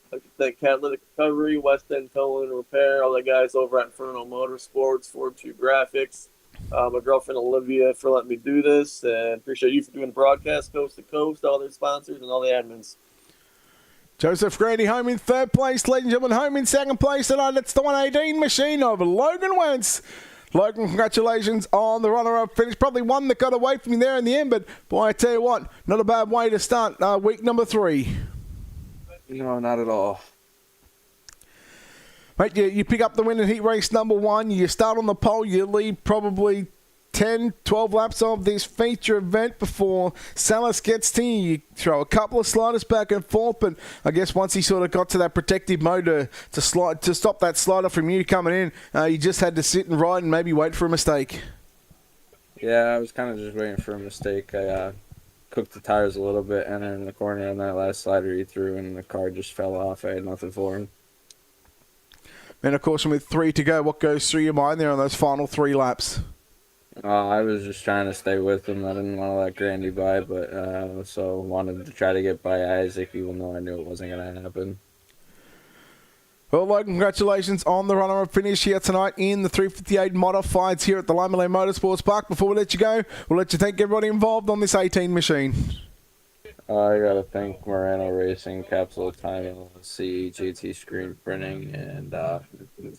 I'd like to thank Catalytic Recovery, West End Towing and Repair, all the guys over at Inferno Motorsports, 42 Graphics, my girlfriend Olivia for letting me do this, and appreciate you for doing the broadcast coast to coast, all their sponsors, and all the admins. Joseph Grady home in third place. Ladies and gentlemen, home in second place tonight. It's the 118 machine of Logan Wentz. Logan, congratulations on the runner-up finish. Probably one that got away from you there in the end, but boy, I tell you what, not a bad way to start week number 3. No, not at all. Mate, you pick up the win in heat race number 1. You start on the pole. You lead probably 10, 12 laps of this feature event before Salas gets to you. You throw a couple of sliders back and forth, but I guess once he sort of got to that protective mode to stop that slider from you coming in, you just had to sit and ride and maybe wait for a mistake. Yeah, I was kind of just waiting for a mistake. I cooked the tires a little bit, and in the corner on that last slider he threw, and the car just fell off. I had nothing for him. And of course, with 3 to go, what goes through your mind there on those final 3 laps? I was just trying to stay with him. I didn't want to let Grandy by, but so wanted to try to get by Isaac, even though I knew it wasn't going to happen. Well, Logan, congratulations on the runner-up finish here tonight in the 358 Modifieds here at the Limaland Motorsports Park. Before we let you go, we'll let you thank everybody involved on this 18 machine. I got to thank Morano Racing, Capsule Time LLC, JT Screen Printing, and of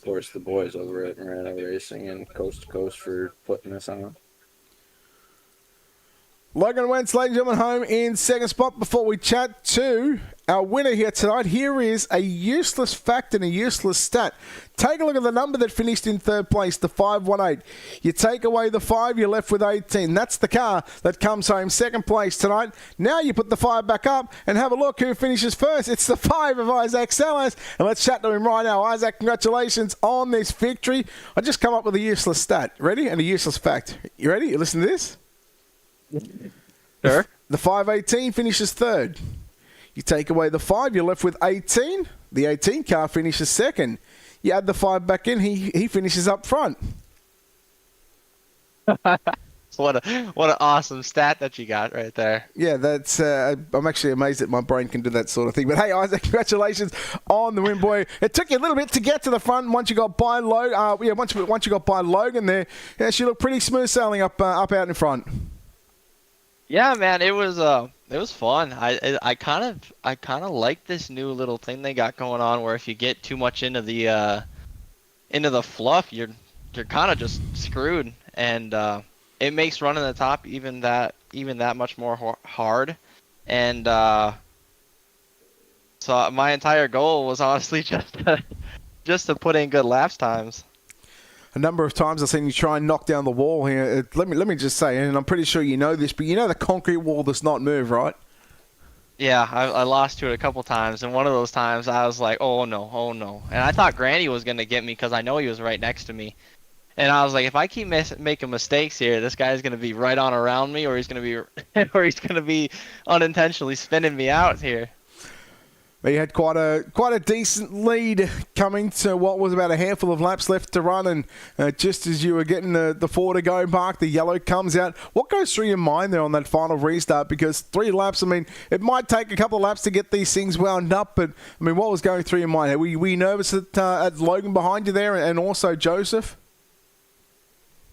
course the boys over at Morano Racing and Coast to Coast for putting this on. Logan Wentz, ladies and gentlemen, home in second spot. Before we chat to our winner here tonight, here is a useless fact and a useless stat. Take a look at the number that finished in third place, the 518. You take away the 5, you're left with 18. That's the car that comes home second place tonight. Now you put the 5 back up and have a look who finishes first. It's the 5 of Isaac Salas. And let's chat to him right now. Isaac, congratulations on this victory. I just come up with a useless stat. Ready? And a useless fact. You ready? You listen to this? Sure. The 518 finishes third. You take away the 5, you're left with 18. The 18 car finishes second. You add the 5 back in, he finishes up front. What an awesome stat that you got right there. Yeah, that's. I'm actually amazed that my brain can do that sort of thing. But hey, Isaac, congratulations on the win, boy. It took you a little bit to get to the front. Once you got by Logan, once you got by Logan there, yeah, she looked pretty smooth sailing up out in front. Yeah, man, it was fun. I kind of like this new little thing they got going on, where if you get too much into the fluff, you're kind of just screwed, and it makes running the top even that much more hard. And so my entire goal was honestly just to put in good laps times. A number of times I've seen you try and knock down the wall here. Let me just say, and I'm pretty sure you know this, but you know the concrete wall does not move, right? Yeah, I lost to it a couple times, and one of those times I was like, oh no. And I thought Grandy was going to get me because I know he was right next to me. And I was like, if I keep making mistakes here, this guy's going to be right on around me, or he's going to be unintentionally spinning me out here. He had quite a decent lead coming to what was about a handful of laps left to run, and just as you were getting the 4 to go mark, the yellow comes out. What goes through your mind there on that final restart? Because 3 laps, I mean, it might take a couple of laps to get these things wound up, but I mean, what was going through your mind? Were you nervous at Logan behind you there, and also Joseph?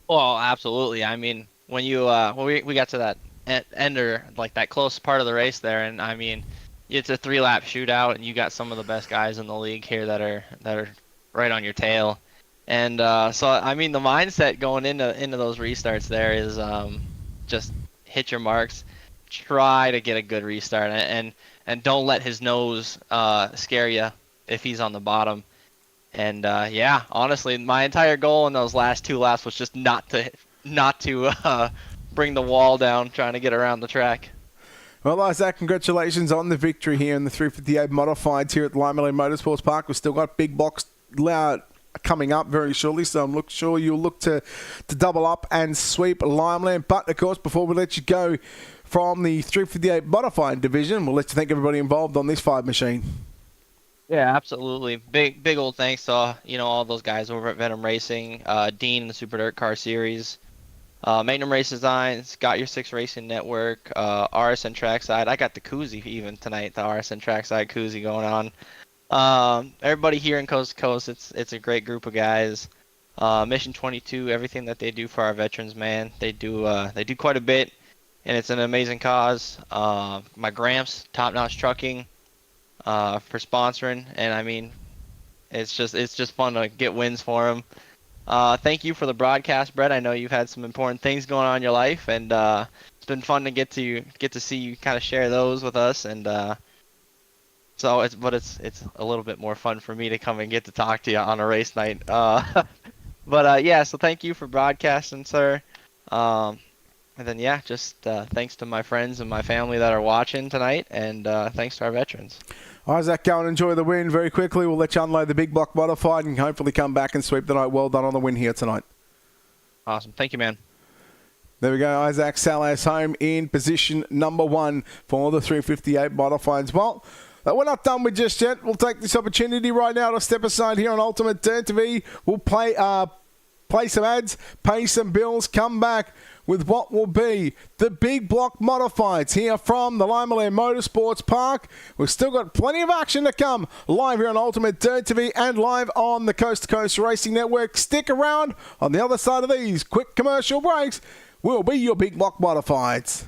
Well, absolutely. I mean, when we got to that ender, like that close part of the race there, and I mean, it's a 3-lap shootout, and you got some of the best guys in the league here that are right on your tail. And so, I mean, the mindset going into those restarts there is just hit your marks, try to get a good restart, and don't let his nose scare you if he's on the bottom. And yeah, honestly, my entire goal in those last 2 laps was just not to bring the wall down trying to get around the track. Well, Isaac, congratulations on the victory here in the 358 Modifieds here at the Limaland Motorsports Park. We've still got big box coming up very shortly, so I'm sure you'll look to double up and sweep Limaland. But, of course, before we let you go from the 358 Modified division, we'll let you thank everybody involved on this 5 machine. Yeah, absolutely. Big old thanks to all those guys over at Venom Racing, Dean in the Super Dirt Car Series, Magnum Race Designs, Got Your 6 Racing Network, RSN Trackside. I got the koozie even tonight, the RSN Trackside koozie going on. Everybody here in Coast to Coast, it's a great group of guys. Mission 22, everything that they do for our veterans, man, they do quite a bit, and it's an amazing cause. My Gramps, Top Notch Trucking, for sponsoring, and I mean, it's just fun to get wins for them. Thank you for the broadcast, Brett. I know you've had some important things going on in your life, and it's been fun to get to see you kind of share those with us. And so it's a little bit more fun for me to come and get to talk to you on a race night. But yeah, so thank you for broadcasting, sir. And then yeah, just thanks to my friends and my family that are watching tonight, and thanks to our veterans. Isaac, go and enjoy the win very quickly. We'll let you unload the big block modified and hopefully come back and sweep the night. Well done on the win here tonight. Awesome. Thank you, man. There we go. Isaac Salas home in position number 1 for the 358 modifieds. Well, we're not done with just yet. We'll take this opportunity right now to step aside here on Ultimate Dirt TV. We'll play some ads, pay some bills, come back with what will be the big block modifieds here from the Limaland Motorsports Park. We've still got plenty of action to come live here on Ultimate Dirt TV and live on the Coast to Coast Racing Network. Stick around. On the other side of these quick commercial breaks will be your big block modifieds.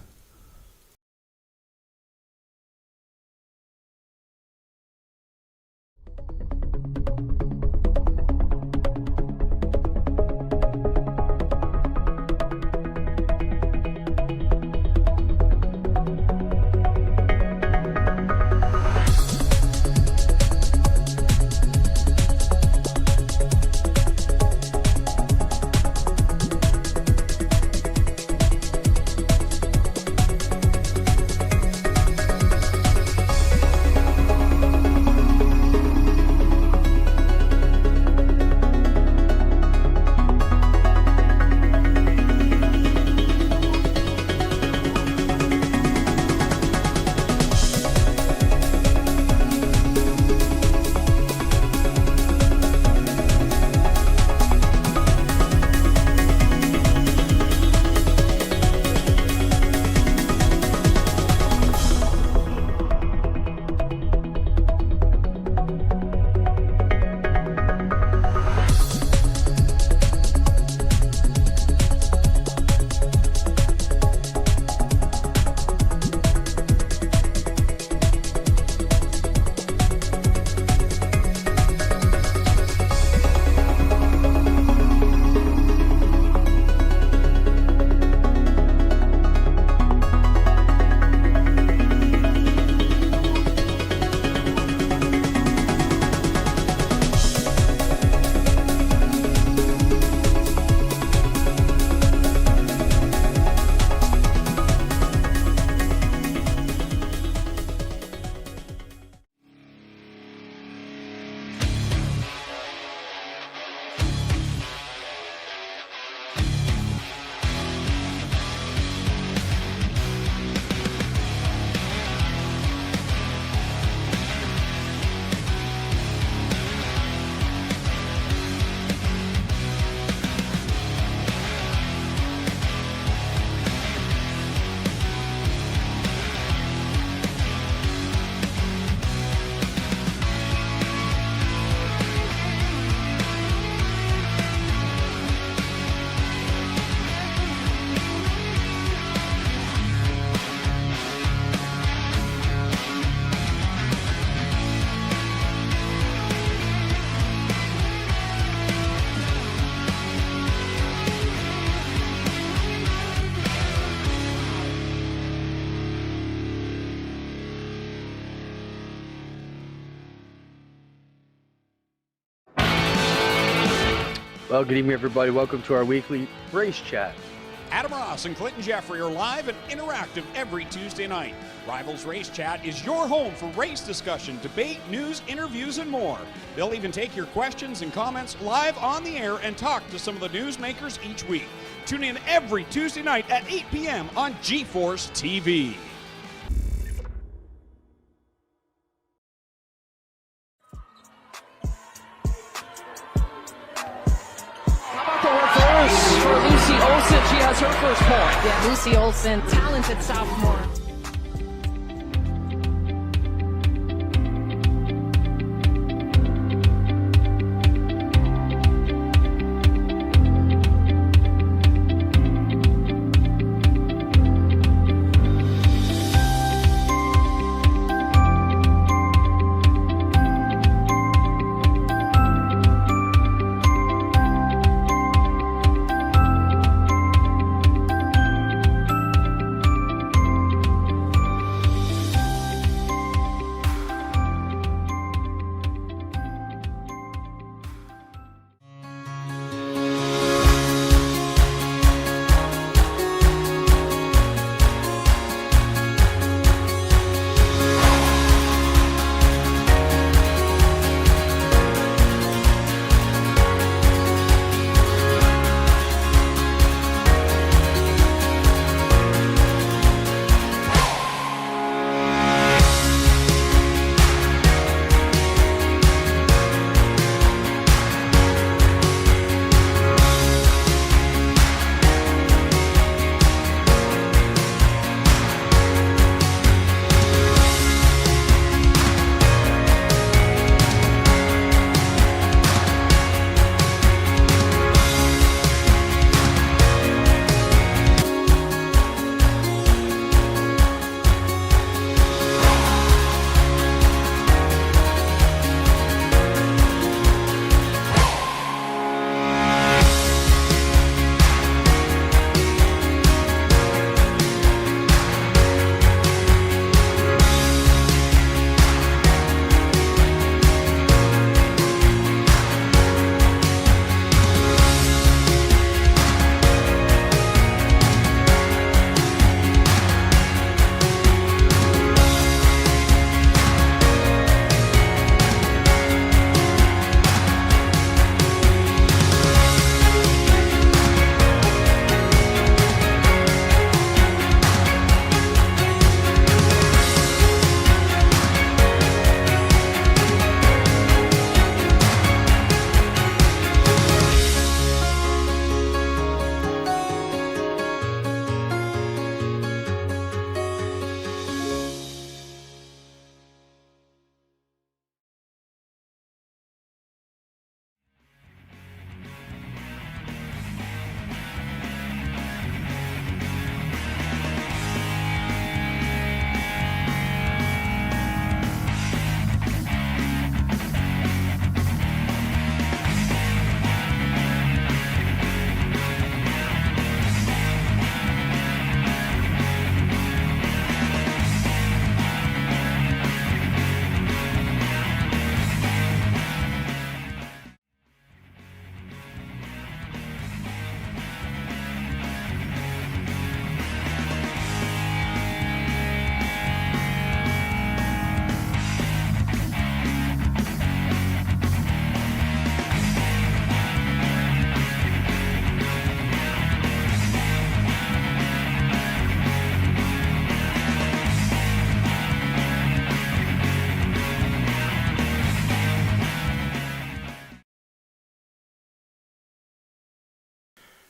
Well, good evening, everybody. Welcome to our weekly race chat. Adam Ross and Clinton Jeffrey are live and interactive every Tuesday night. Rivals Race Chat is your home for race discussion, debate, news, interviews, and more. They'll even take your questions and comments live on the air and talk to some of the newsmakers each week. Tune in every Tuesday night at 8 p.m. on GeForce TV. For Lucy Olsen, she has her first point. Yeah, Lucy Olsen, talented sophomore.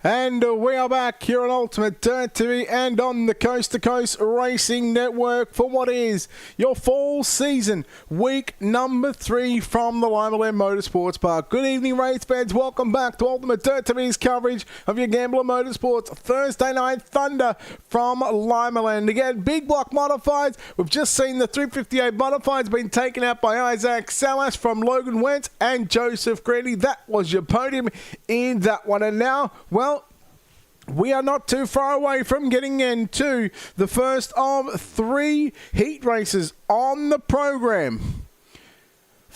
And we are back here on Ultimate Dirt TV and on the Coast to Coast Racing Network for what is your fall season, week number 3 from the Limaland Motorsports Park. Good evening, race fans. Welcome back to Ultimate Dirt TV's coverage of your Gambler Motorsports Thursday Night Thunder from Limaland. Again, big block modifieds. We've just seen the 358 modifieds being taken out by Isaac Salas from Logan Wentz and Joseph Grady. That was your podium in that one. And now, well, we are not too far away from getting into the first of 3 heat races on the program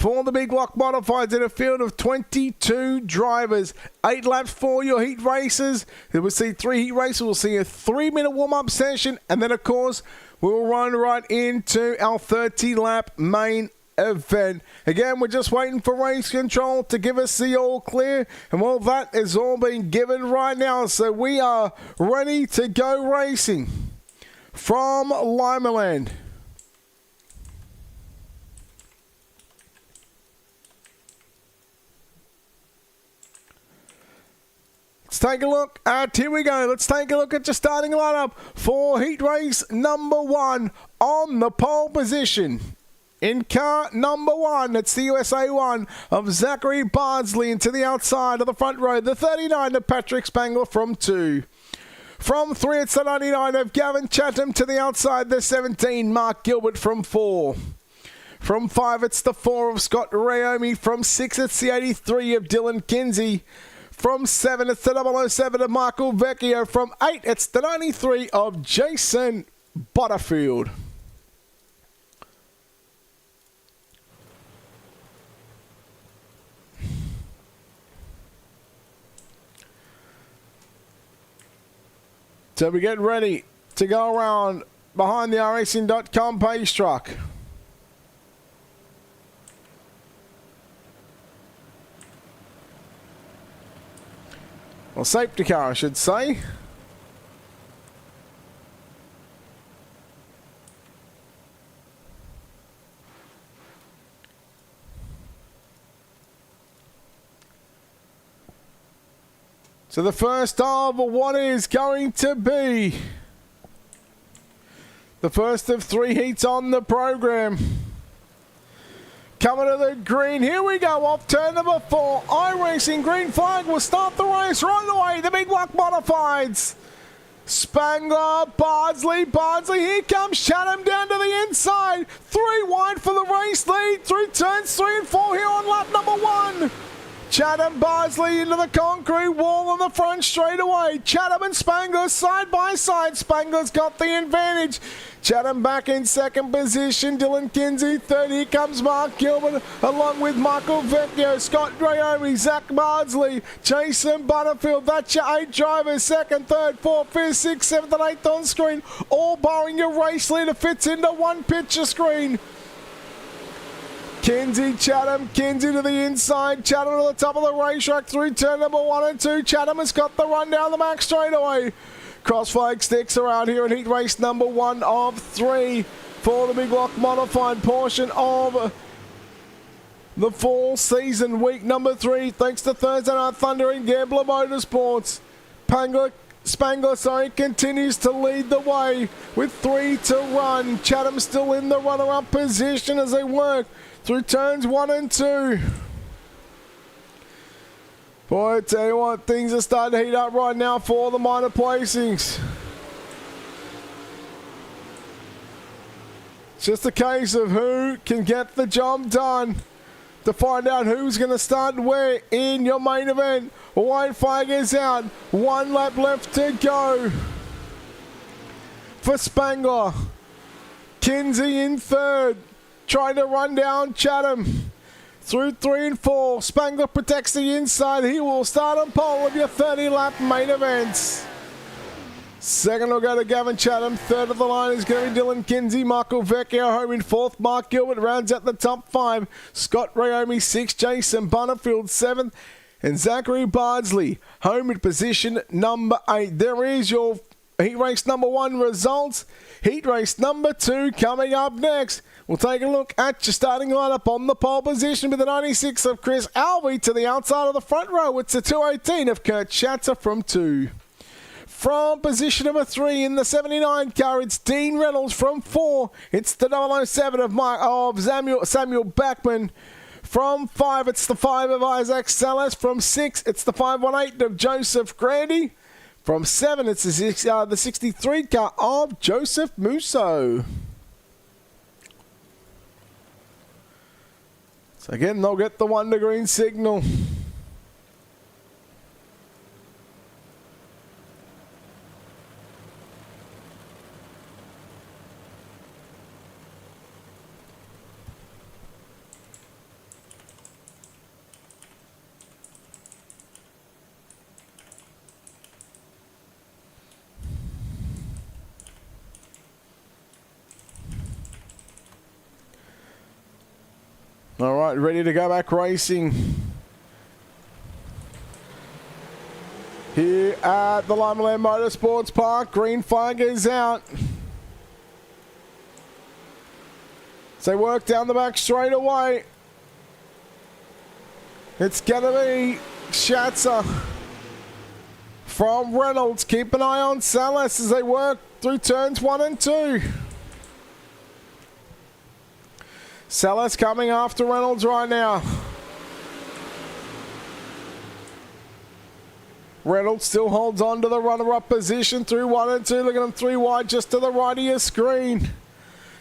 for the big block modifieds in a field of 22 drivers. 8 laps for your heat races. We'll see 3 heat races. We'll see a 3-minute warm-up session. And then, of course, we'll run right into our 30-lap main event. Again, we're just waiting for race control to give us the all clear. And well, that is all being given right now. So we are ready to go racing from Limaland. Let's take a look at, here we go, let's take a look at your starting lineup for heat race number 1 on the pole position. In car number 1, it's the USA 1 of Zachary Bardsley, and to the outside of the front row, the 39 of Patrick Spangler from 2. From 3, it's the 99 of Gavin Chatham, to the outside, the 17, Mark Gilbert from 4. From 5, it's the 4 of Scott Rayomi. From 6, it's the 83 of Dylan Kinsey. From 7, it's the 007 of Michael Vecchio. From 8, it's the 93 of Jason Butterfield. So we get ready to go around behind the racing.com page truck. Well, safety car, I should say. So the first of what is going to be the first of 3 heats on the program. Coming to the green, here we go, off turn number 4, iRacing green flag will start the race right away, the big block modifieds. Spangler, Bardsley, here comes Chatham down to the inside, 3 wide for the race lead through turns 3 and 4 here on lap number 1. Chatham, Bardsley into the concrete wall on the front straight away. Chatham and Spangler side by side. Spangler's got the advantage. Chatham back in second position. Dylan Kinsey third. Here comes Mark Gilbert along with Michael Vecchio, Scott Rayomi, Zach Bardsley, Jason Butterfield. That's your 8 drivers. Second, third, fourth, fifth, sixth, seventh and 8th on screen. All barring your race leader fits into one picture screen. Kinsey, Chatham, Kinsey to the inside, Chatham to the top of the racetrack through turn number 1 and 2. Chatham has got the run down the back straight away. Cross flag sticks around here in heat race number 1 of 3 for the big block modified portion of the fall season, week number 3, thanks to Thursday Night Thunder and Gambler Motorsports. Spangler continues to lead the way with 3 to run. Chatham still in the runner-up position as they work through turns 1 and 2. Boy, I tell you what, things are starting to heat up right now for the minor placings. It's just a case of who can get the job done to find out who's going to start where in your main event. White flag is out. 1 lap left to go for Spangler. Kinsey in third, trying to run down Chatham through 3 and 4. Spangler protects the inside. He will start on pole of your 30-lap main events. Second will go to Gavin Chatham. Third of the line is going to be Dylan Kinsey. Michael Vecchio home in 4th. Mark Gilbert rounds out the top 5. Scott Rayomi 6th. Jason Butterfield 7th. And Zachary Bardsley home in position number 8. There is your heat race number 1 results. Heat race number 2 coming up next. We'll take a look at your starting lineup on the pole position with the 96 of Chris Alvey to the outside of the front row. It's the 218 of Kurt Schatzer from 2. From position number 3 in the 79 car, it's Dean Reynolds from 4. It's the 007 of Samuel Backman. From 5, it's the 5 of Isaac Salas. From 6, it's the 518 of Joseph Grandy. From 7, it's the 63 car of Joseph Musso. So again, they'll get the 1 to green signal. All right, ready to go back racing. Here at the Limaland Motorsports Park, green flag is out. So they work down the back straight away. It's going to be Schatzer from Reynolds. Keep an eye on Salas as they work through turns 1 and 2. Salas coming after Reynolds right now. Reynolds still holds on to the runner-up position through 1 and 2. Look at them 3 wide just to the right of your screen.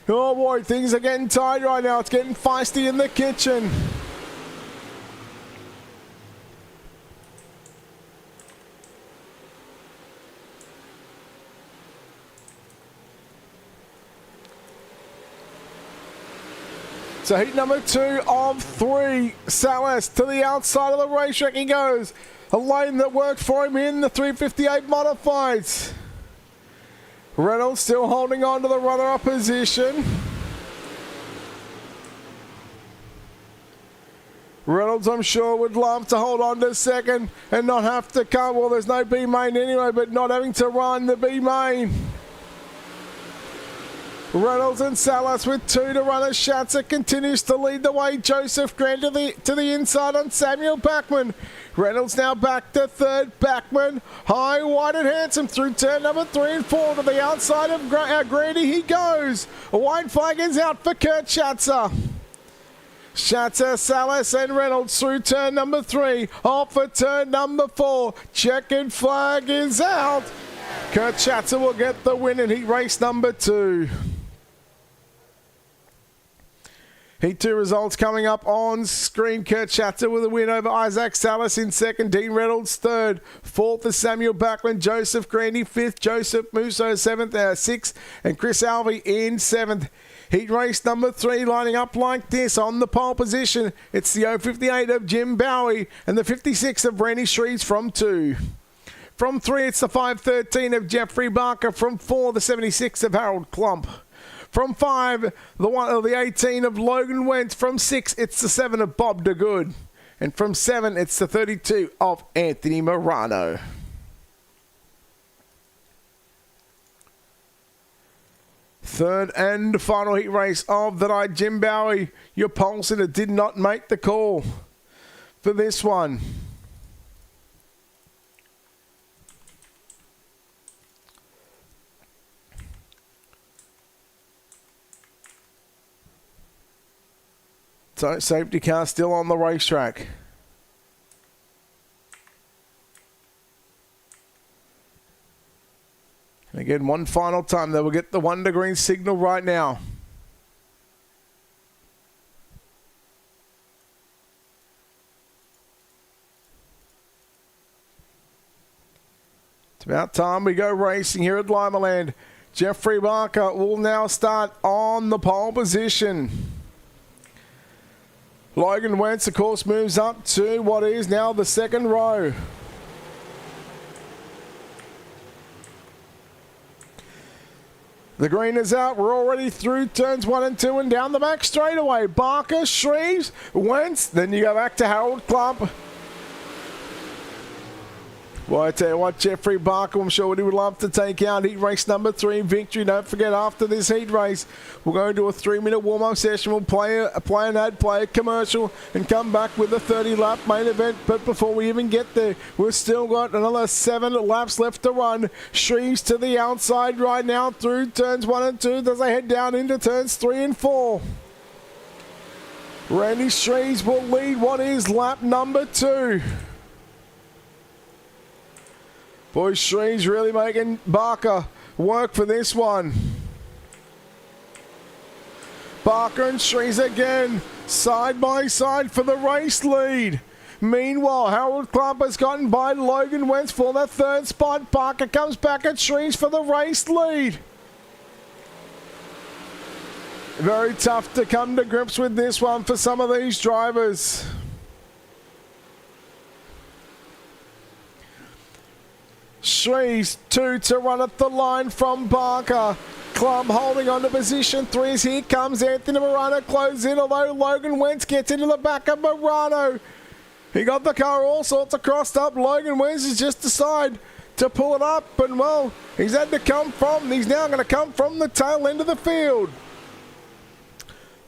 Oh boy, things are getting tight right now. It's getting feisty in the kitchen. So heat number 2 of 3. Salas to the outside of the racetrack he goes. A lane that worked for him in the 358 modifieds. Reynolds still holding on to the runner-up position. Reynolds, I'm sure, would love to hold on to second and not have to come. Well, there's no B main anyway, but not having to run the B main. Reynolds and Salas with 2 to run as Schatzer continues to lead the way. Joseph Grant to the inside on Samuel Backman. Reynolds now back to third. Backman high, wide and handsome through turn number 3 and 4 to the outside of Grady he goes. A white flag is out for Kurt Schatzer. Schatzer, Salas and Reynolds through turn number 3. Off for turn number 4. Checkered flag is out. Kurt Schatzer will get the win in heat race number 2. Heat 2 results coming up on screen. Kurt Schatzer with a win over Isaac Salas in second. Dean Reynolds third. Fourth is Samuel Backman. Joseph Grandy fifth. Joseph Musso sixth. And Chris Alvey in seventh. Heat race number 3 lining up like this on the pole position. It's the 058 of Jim Bowie and the 56 of Randy Shreves from 2. From 3, it's the 513 of Jeffrey Barker. From 4, the 76 of Harold Klump. From 5, the 18 of Logan Wentz. From 6, it's the 7 of Bob DeGood. And from 7, it's the 32 of Anthony Morano. Third and final heat race of the night. Jim Bowie, your pole sitter, did not make the call for this one. So safety car still on the racetrack. And again, one final time. They will get the 1 green signal right now. It's about time we go racing here at Limaland. Jeffrey Barker will now start on the pole position. Logan Wentz, of course, moves up to what is now the second row. The green is out. We're already through turns 1 and 2 and down the back straightaway. Barker, Shreves, Wentz. Then you go back to Harold Klump. Well, I tell you what, Jeffrey Barker, I'm sure he would love to take out heat race number 3 victory. Don't forget, after this heat race, we'll go into a 3-minute warm-up session. We'll play an ad, play a commercial, and come back with a 30-lap main event. But before we even get there, we've still got another 7 laps left to run. Shreves to the outside right now through turns 1 and 2 as they head down into turns 3 and 4. Randy Shreves will lead what is lap number 2. Boy, Shreves really making Barker work for this one. Barker and Shreves again, side by side for the race lead. Meanwhile, Harold Klump has gotten by Logan Wentz for the 3rd spot. Barker comes back at Shreves for the race lead. Very tough to come to grips with this one for some of these drivers. Shreves 2 to run at the line from Barker. Club holding on to position 3 as here comes Anthony Morano, close in, although Logan Wentz gets into the back of Morano. He got the car all sorts of crossed up. Logan Wentz has just decided to pull it up, and well, he's now going to come from the tail end of the field.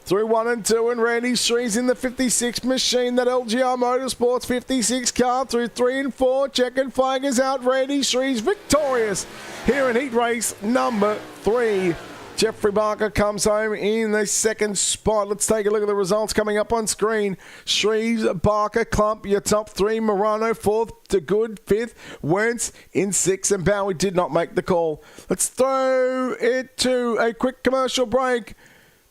Through 1 and 2, and Randy Shree's in the 56 machine, that LGR Motorsports 56 car. Through 3 and 4, checkered flag is out. Randy Shree's victorious here in heat race number 3. Jeffrey Barker comes home in the second spot. Let's take a look at the results coming up on screen. Shreeves, Barker, Clump, your top 3. Morano, 4th to good, 5th. Wentz in 6th, and Bowie did not make the call. Let's throw it to a quick commercial break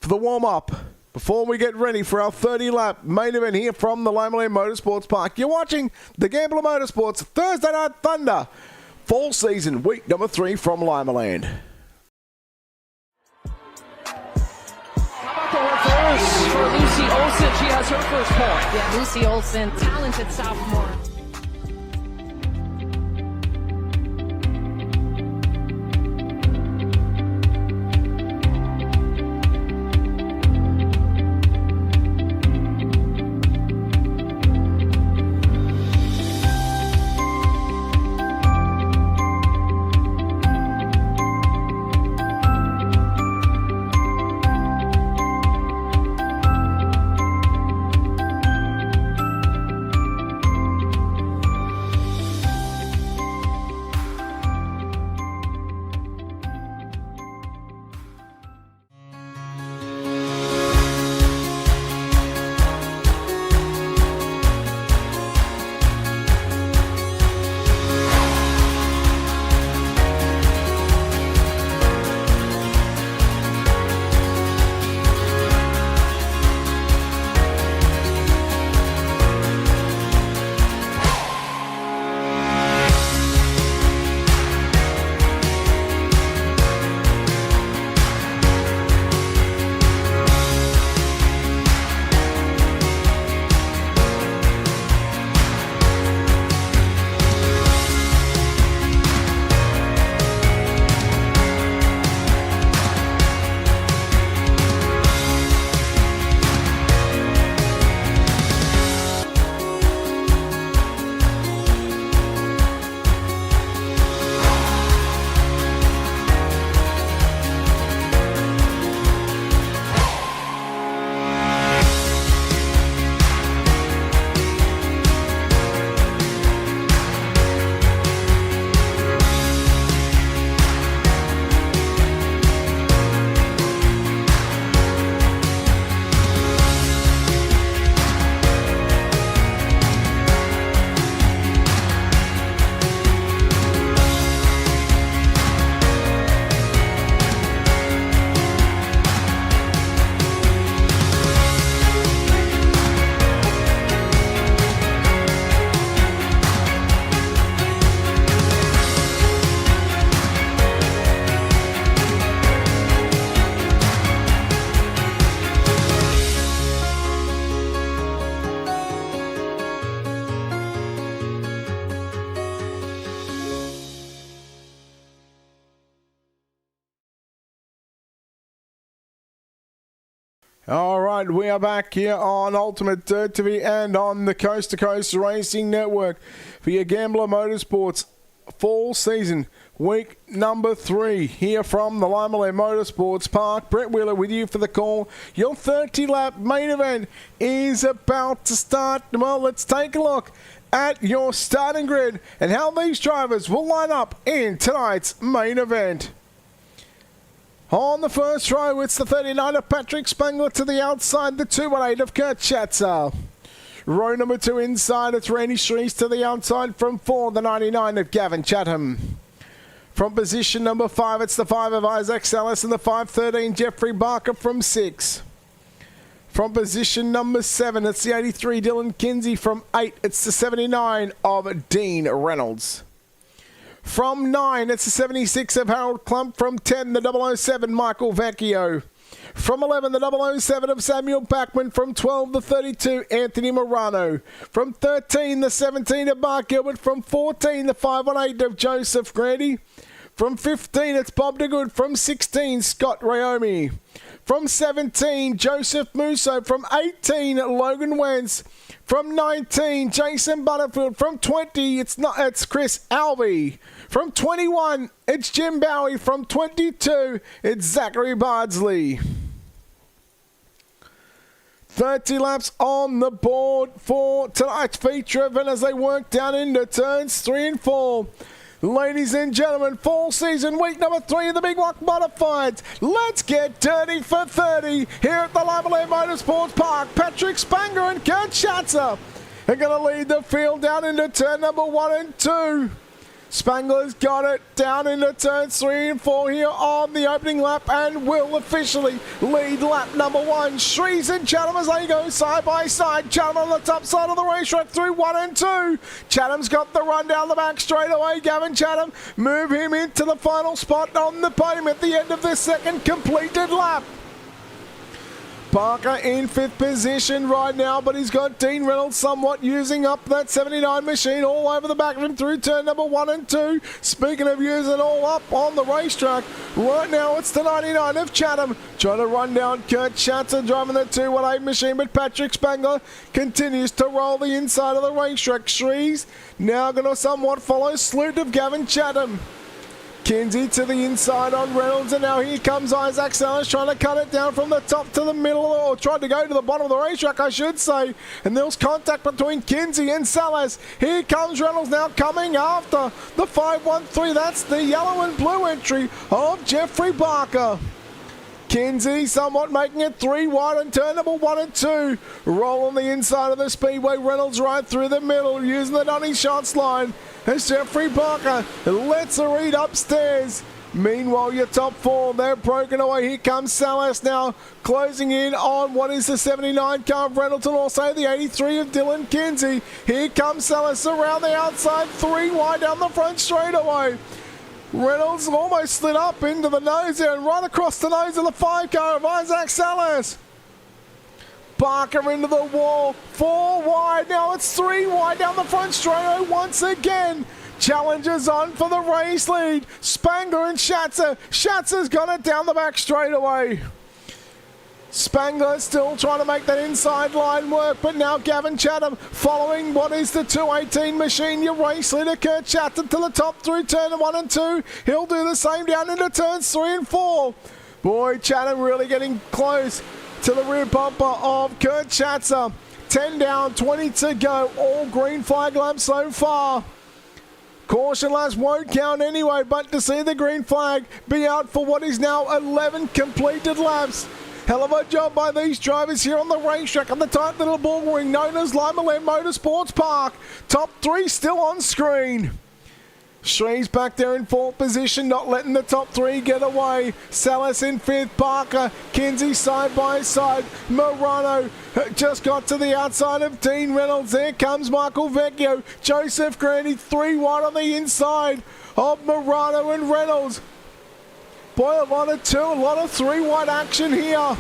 for the warm-up before we get ready for our 30-lap main event here from the Limaland Motorsports Park. You're watching the Gambler Motorsports Thursday Night Thunder Fall Season, week number 3 from Limaland. How about the reverse for Lucy Olsen? She has her first point. Yeah, Lucy Olsen, talented sophomore. All right, we are back here on Ultimate Dirt TV and on the Coast to Coast Racing Network for your Gambler Motorsports Fall Season, week number 3 here from the Limaland Motorsports Park. Brett Wheeler with you for the call. Your 30-lap main event is about to start. Well, let's take a look at your starting grid and how these drivers will line up in tonight's main event. On the first row, it's the 39 of Patrick Spangler to the outside, the 218 of Kurt Schatzer. Row number 2 inside, it's Randy Shrees to the outside from 4, the 99 of Gavin Chatham. From position number 5, it's the 5 of Isaac Salas and the 513 Jeffrey Barker from 6. From position number 7, it's the 83 Dylan Kinsey. From 8, it's the 79 of Dean Reynolds. From 9, it's the 76 of Harold Clump. From 10, the 007 Michael Vecchio. From 11, the 007 of Samuel Backman. From 12, the 32 Anthony Morano. From 13, the 17 of Mark Gilbert. From 14, the 518 of Joseph Grady. From 15, it's Bob DeGood. From 16, Scott Rayomi. From 17, Joseph Musso. From 18, Logan Wentz. From 19, Jason Butterfield. From 20, it's Chris Albee. From 21, it's Jim Bowie. From 22, it's Zachary Bardsley. 30 laps on the board for tonight's feature event as they work down into turns 3 and 4. Ladies and gentlemen, fall season week number 3 of the Big Rock Modifieds. Let's get dirty for 30 here at the Limaland Motorsports Park. Patrick Spanger and Kurt Schatzer are going to lead the field down into turn number 1 and 2. Spangler's got it down into turns 3 and 4 here on the opening lap and will officially lead lap number 1. Shrees and Chatham as they go side by side. Chatham on the top side of the racetrack through 1 and 2. Chatham's got the run down the back straight away. Gavin Chatham move him into the final spot on the podium at the end of the second completed lap. Parker in 5th position right now, but he's got Dean Reynolds somewhat using up that 79 machine all over the back of him through turn number 1 and 2. Speaking of using all up on the racetrack, right now it's the 99 of Chatham trying to run down Kurt Schatzer driving the 218 machine, but Patrick Spangler continues to roll the inside of the racetrack. Shrees now going to somewhat follow suit of Gavin Chatham. Kinsey to the inside on Reynolds, and now here comes Isaac Sellers trying to cut it down from the top to the middle, or tried to go to the bottom of the racetrack, I should say. And there was contact between Kinsey and Sellers. Here comes Reynolds now coming after the 513. That's the yellow and blue entry of Jeffrey Barker. Kinsey somewhat making it 3 wide on turn number 1 and 2. Roll on the inside of the speedway. Reynolds right through the middle using the Donny shots line. As Jeffrey Barker lets her read upstairs. Meanwhile, your top 4, they're broken away. Here comes Salas now closing in on what is the 79 car of Reynolds and also the 83 of Dylan Kinsey. Here comes Salas around the outside, 3 wide down the front straightaway. Reynolds almost slid up into the nose there and right across the nose of the 5 car of Isaac Salas. Barker into the wall, 4 wide, now it's 3 wide down the front straightaway once again. Challengers on for the race lead. Spangler and Schatzer. Schatzer's got it down the back straightaway. Spangler still trying to make that inside line work, but now Gavin Chatham following what is the 218 machine. Your race leader Kurt Chatham to the top through turn 1 and 2. He'll do the same down into turns 3 and 4. Boy, Chatham really getting close to the rear bumper of Kurt Schatzer. 10 down, 20 to go. All green flag laps so far. Caution laps won't count anyway, but to see the green flag be out for what is now 11 completed laps. Hell of a job by these drivers here on the racetrack on the tight little bullring known as Limaland Motorsports Park. Top 3 still on screen. Shrees back there in 4th position, not letting the top 3 get away. Salas in 5th, Barker, Kinsey side by side. Morano just got to the outside of Dean Reynolds. There comes Michael Vecchio. Joseph Grandy 3 wide on the inside of Morano and Reynolds. Boy, a lot of 2, a lot of 3 wide action here.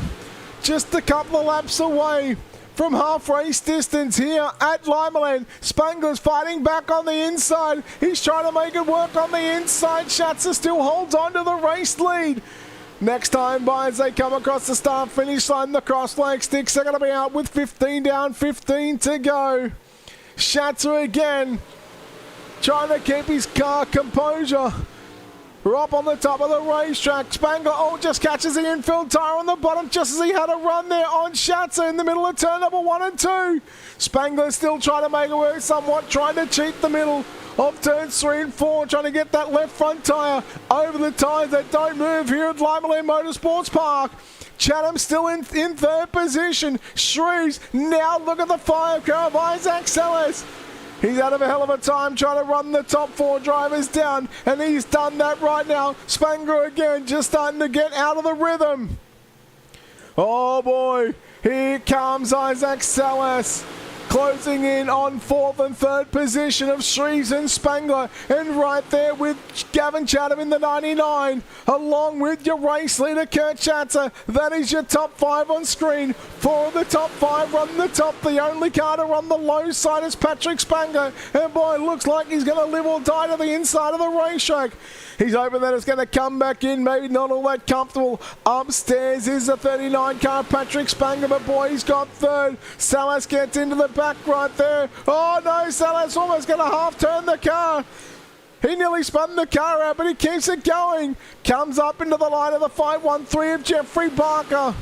Just a couple of laps away from half race distance here at Limaland. Spangler's fighting back on the inside. He's trying to make it work on the inside. Schatzer still holds on to the race lead. Next time by as they come across the start finish line, the cross flag sticks are going to be out with 15 down, 15 to go. Schatzer again trying to keep his car composure. We're up on the top of the racetrack. Spangler just catches the infield tire on the bottom just as he had a run there on Schatzer in the middle of turn number 1 and 2. Spangler still trying to make it work somewhat, trying to cheat the middle of turns 3 and 4, trying to get that left front tire over the tires that don't move here at Limaland Motorsports Park. Chatham still in 3rd position. Shrews now look at the 5 car of Isaac Sellers. He's out of a hell of a time trying to run the top 4 drivers down, and he's done that right now. Spangler again just starting to get out of the rhythm. Oh boy, here comes Isaac Salas. Closing in on 4th and 3rd position of Shreves and Spangler, and right there with Gavin Chatham in the 99, along with your race leader Kurt Schatzer. That is your top 5 on screen. 4 of the top 5 run the top. The only car to run the low side is Patrick Spangler, and boy, it looks like he's going to live or die to the inside of the racetrack. He's hoping that it's going to come back in, maybe not all that comfortable. Upstairs is the 39 car, Patrick Spangler, but boy, he's got 3rd. Salas gets into the back right there. Oh no, Salas almost going to half turn the car. He nearly spun the car out, but he keeps it going. Comes up into the line of the 513 of Jeffrey Barker.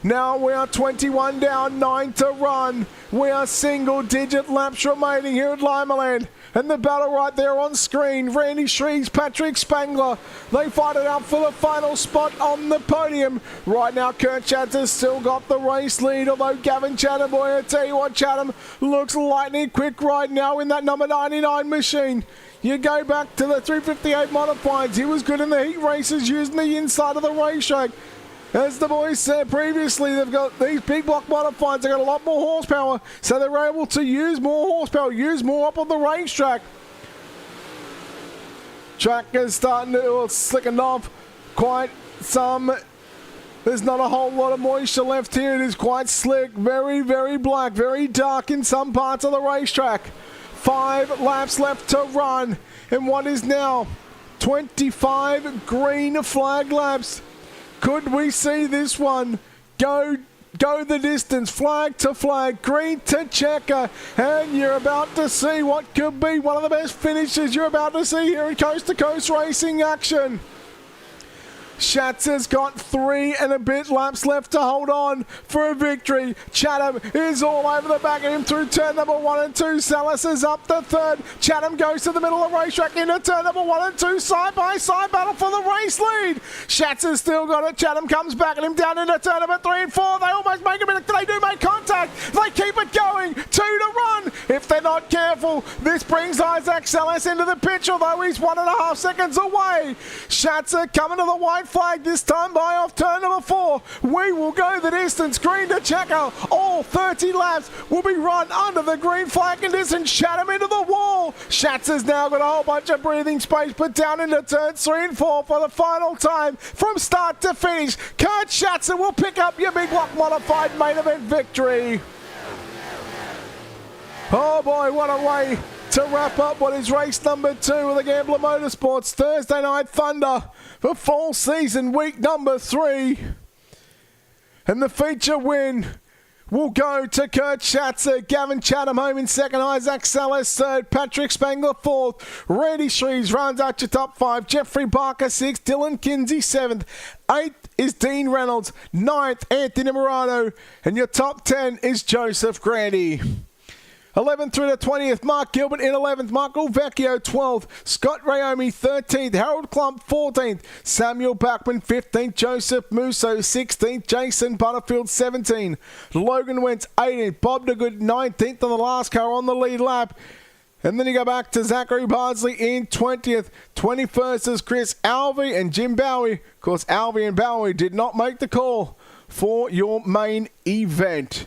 Now we are 21 down, 9 to run. We are single-digit laps remaining here at Limaland. And the battle right there on screen, Randy Shreves, Patrick Spangler. They fight it out for the final spot on the podium. Right now, Kurt Chatham still got the race lead, although Gavin Chatham, boy, I tell you what, Chatham looks lightning quick right now in that number 99 machine. You go back to the 358 modifieds. He was good in the heat races using the inside of the racetrack. As the boys said previously, they've got these big block modifieds. They've got a lot more horsepower, so they're able to use more horsepower, use more up on the racetrack. Track is starting to slicking off quite some. There's not a whole lot of moisture left here. It is quite slick, very, very black, very dark in some parts of the racetrack. 5 laps left to run, and what is now 25 green flag laps. Could we see this one go the distance, flag to flag, green to checker, and you're about to see what could be one of the best finishes you're about to see here in Coast to Coast racing action. Schatzer's got 3 and a bit laps left to hold on for a victory. Chatham is all over the back of him through turn number 1 and 2. Salas is up the 3rd. Chatham goes to the middle of the racetrack into turn number 1 and 2. Side by side battle for the race lead. Schatzer's still got it. Chatham comes back at him down into turn number 3 and 4. They almost make a minute. They do make contact. They keep it going. 2 to run. If they're not careful, this brings Isaac Salas into the pitch, although he's 1.5 seconds away. Schatzer coming to the white flag, this time by off turn number 4. We will go the distance, green to checker. All 30 laps will be run under the green flag conditions. Chatham into the wall. Schatzer's now got a whole bunch of breathing space, but down into turns 3 and 4 for the final time. From start to finish, Kurt Schatzer will pick up your big block modified main event victory. Oh boy, what a way to wrap up what is race number 2 of the Gambler Motorsports Thursday Night Thunder for fall season week number 3. And the feature win will go to Kurt Schatzer, Gavin Chatham home in 2nd, Isaac Salas 3rd, Patrick Spangler 4th, Randy Shreves rounds out your top 5, Jeffrey Barker 6th, Dylan Kinsey 7th, 8th is Dean Reynolds, 9th Anthony Morano, and your top 10 is Joseph Grandy. 11th through to 20th, Mark Gilbert in 11th, Michael Vecchio 12th, Scott Rayomi 13th, Harold Klump 14th, Samuel Backman 15th, Joseph Musso 16th, Jason Butterfield 17th, Logan Wentz 18th, Bob DeGood 19th on the last car on the lead lap. And then you go back to Zachary Bardsley in 20th. 21st is Chris Alvey and Jim Bowie. Of course, Alvey and Bowie did not make the call for your main event.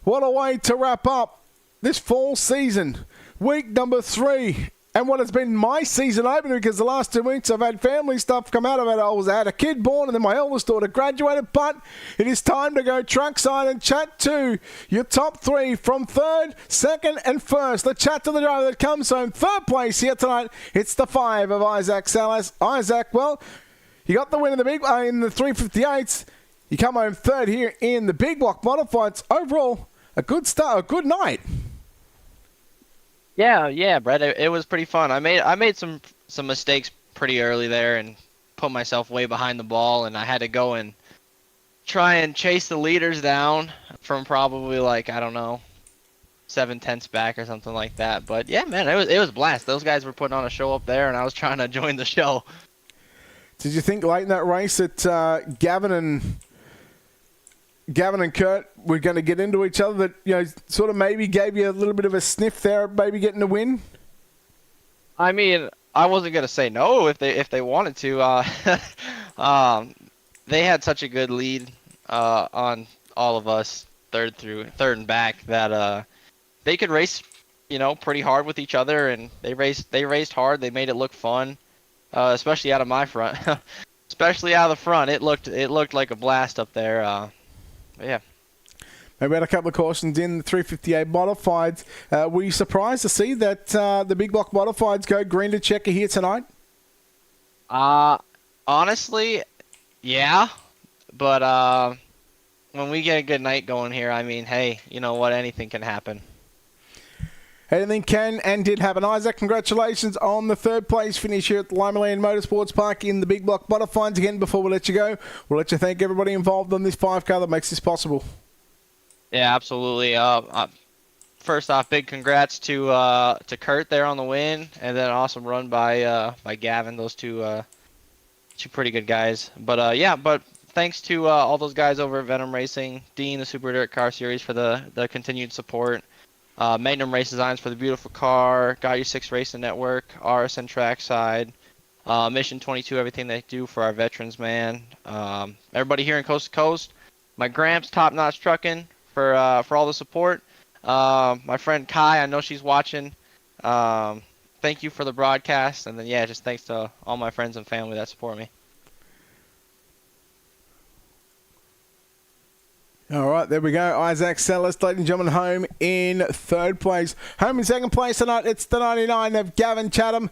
What a way to wrap up this fall season, week number 3, and what has been my season opener, because the last 2 weeks I've had family stuff come out of it. I had a kid born and then my eldest daughter graduated, but it is time to go trackside and chat to your top 3 from 3rd, 2nd and 1st. The chat to the driver that comes home 3rd place here tonight. It's the 5 of Isaac Salas. Isaac, well, you got the win in the big in the 358s. You come home 3rd here in the big block modifieds. Overall, a good start, a good night. Yeah, Brett. It was pretty fun. I made some mistakes pretty early there and put myself way behind the ball, and I had to go and try and chase the leaders down from probably 7/10 back or something like that. But yeah, man, it was a blast. Those guys were putting on a show up there, and I was trying to join the show. Did you think late in that race that Gavin and Kurt were going to get into each other, that sort of maybe gave you a little bit of a sniff there, maybe getting the win? I mean, I wasn't going to say no if they wanted to. They had such a good lead on all of us third and back that they could race, pretty hard with each other, and they raced hard. They made it look fun, especially out of my front, especially out of the front. It looked like a blast up there. But yeah. Maybe had a couple of cautions in the 358 modifieds. Were you surprised to see that the big block modifieds go green to checker here tonight? Honestly, yeah. But when we get a good night going here, I mean, hey, you know what? Anything can happen. Anything can and did happen. Isaac, congratulations on the third place finish here at the Limaland Motorsports Park in the big block modifieds. Again, before we let you go, we'll let you thank everybody involved on this 5 car that makes this possible. Yeah, absolutely. First off, big congrats to Kurt there on the win, and then an awesome run by Gavin. Those two pretty good guys. But but thanks to all those guys over at Venom Racing, Dean, the Super Dirt Car Series for the continued support, Magnum Race Designs for the beautiful car, Got Your 6 Racing Network, RSN Trackside, Mission 22, everything they do for our veterans, man. Everybody here in Coast to Coast, my Gramps, Top Notch Trucking for all the support. My friend Kai, I know she's watching. Thank you for the broadcast, and then just thanks to all my friends and family that support me. All right, there we go. Isaac Sellers, ladies and gentlemen, home in third place. Home in second place tonight, it's the 99 of Gavin Chatham.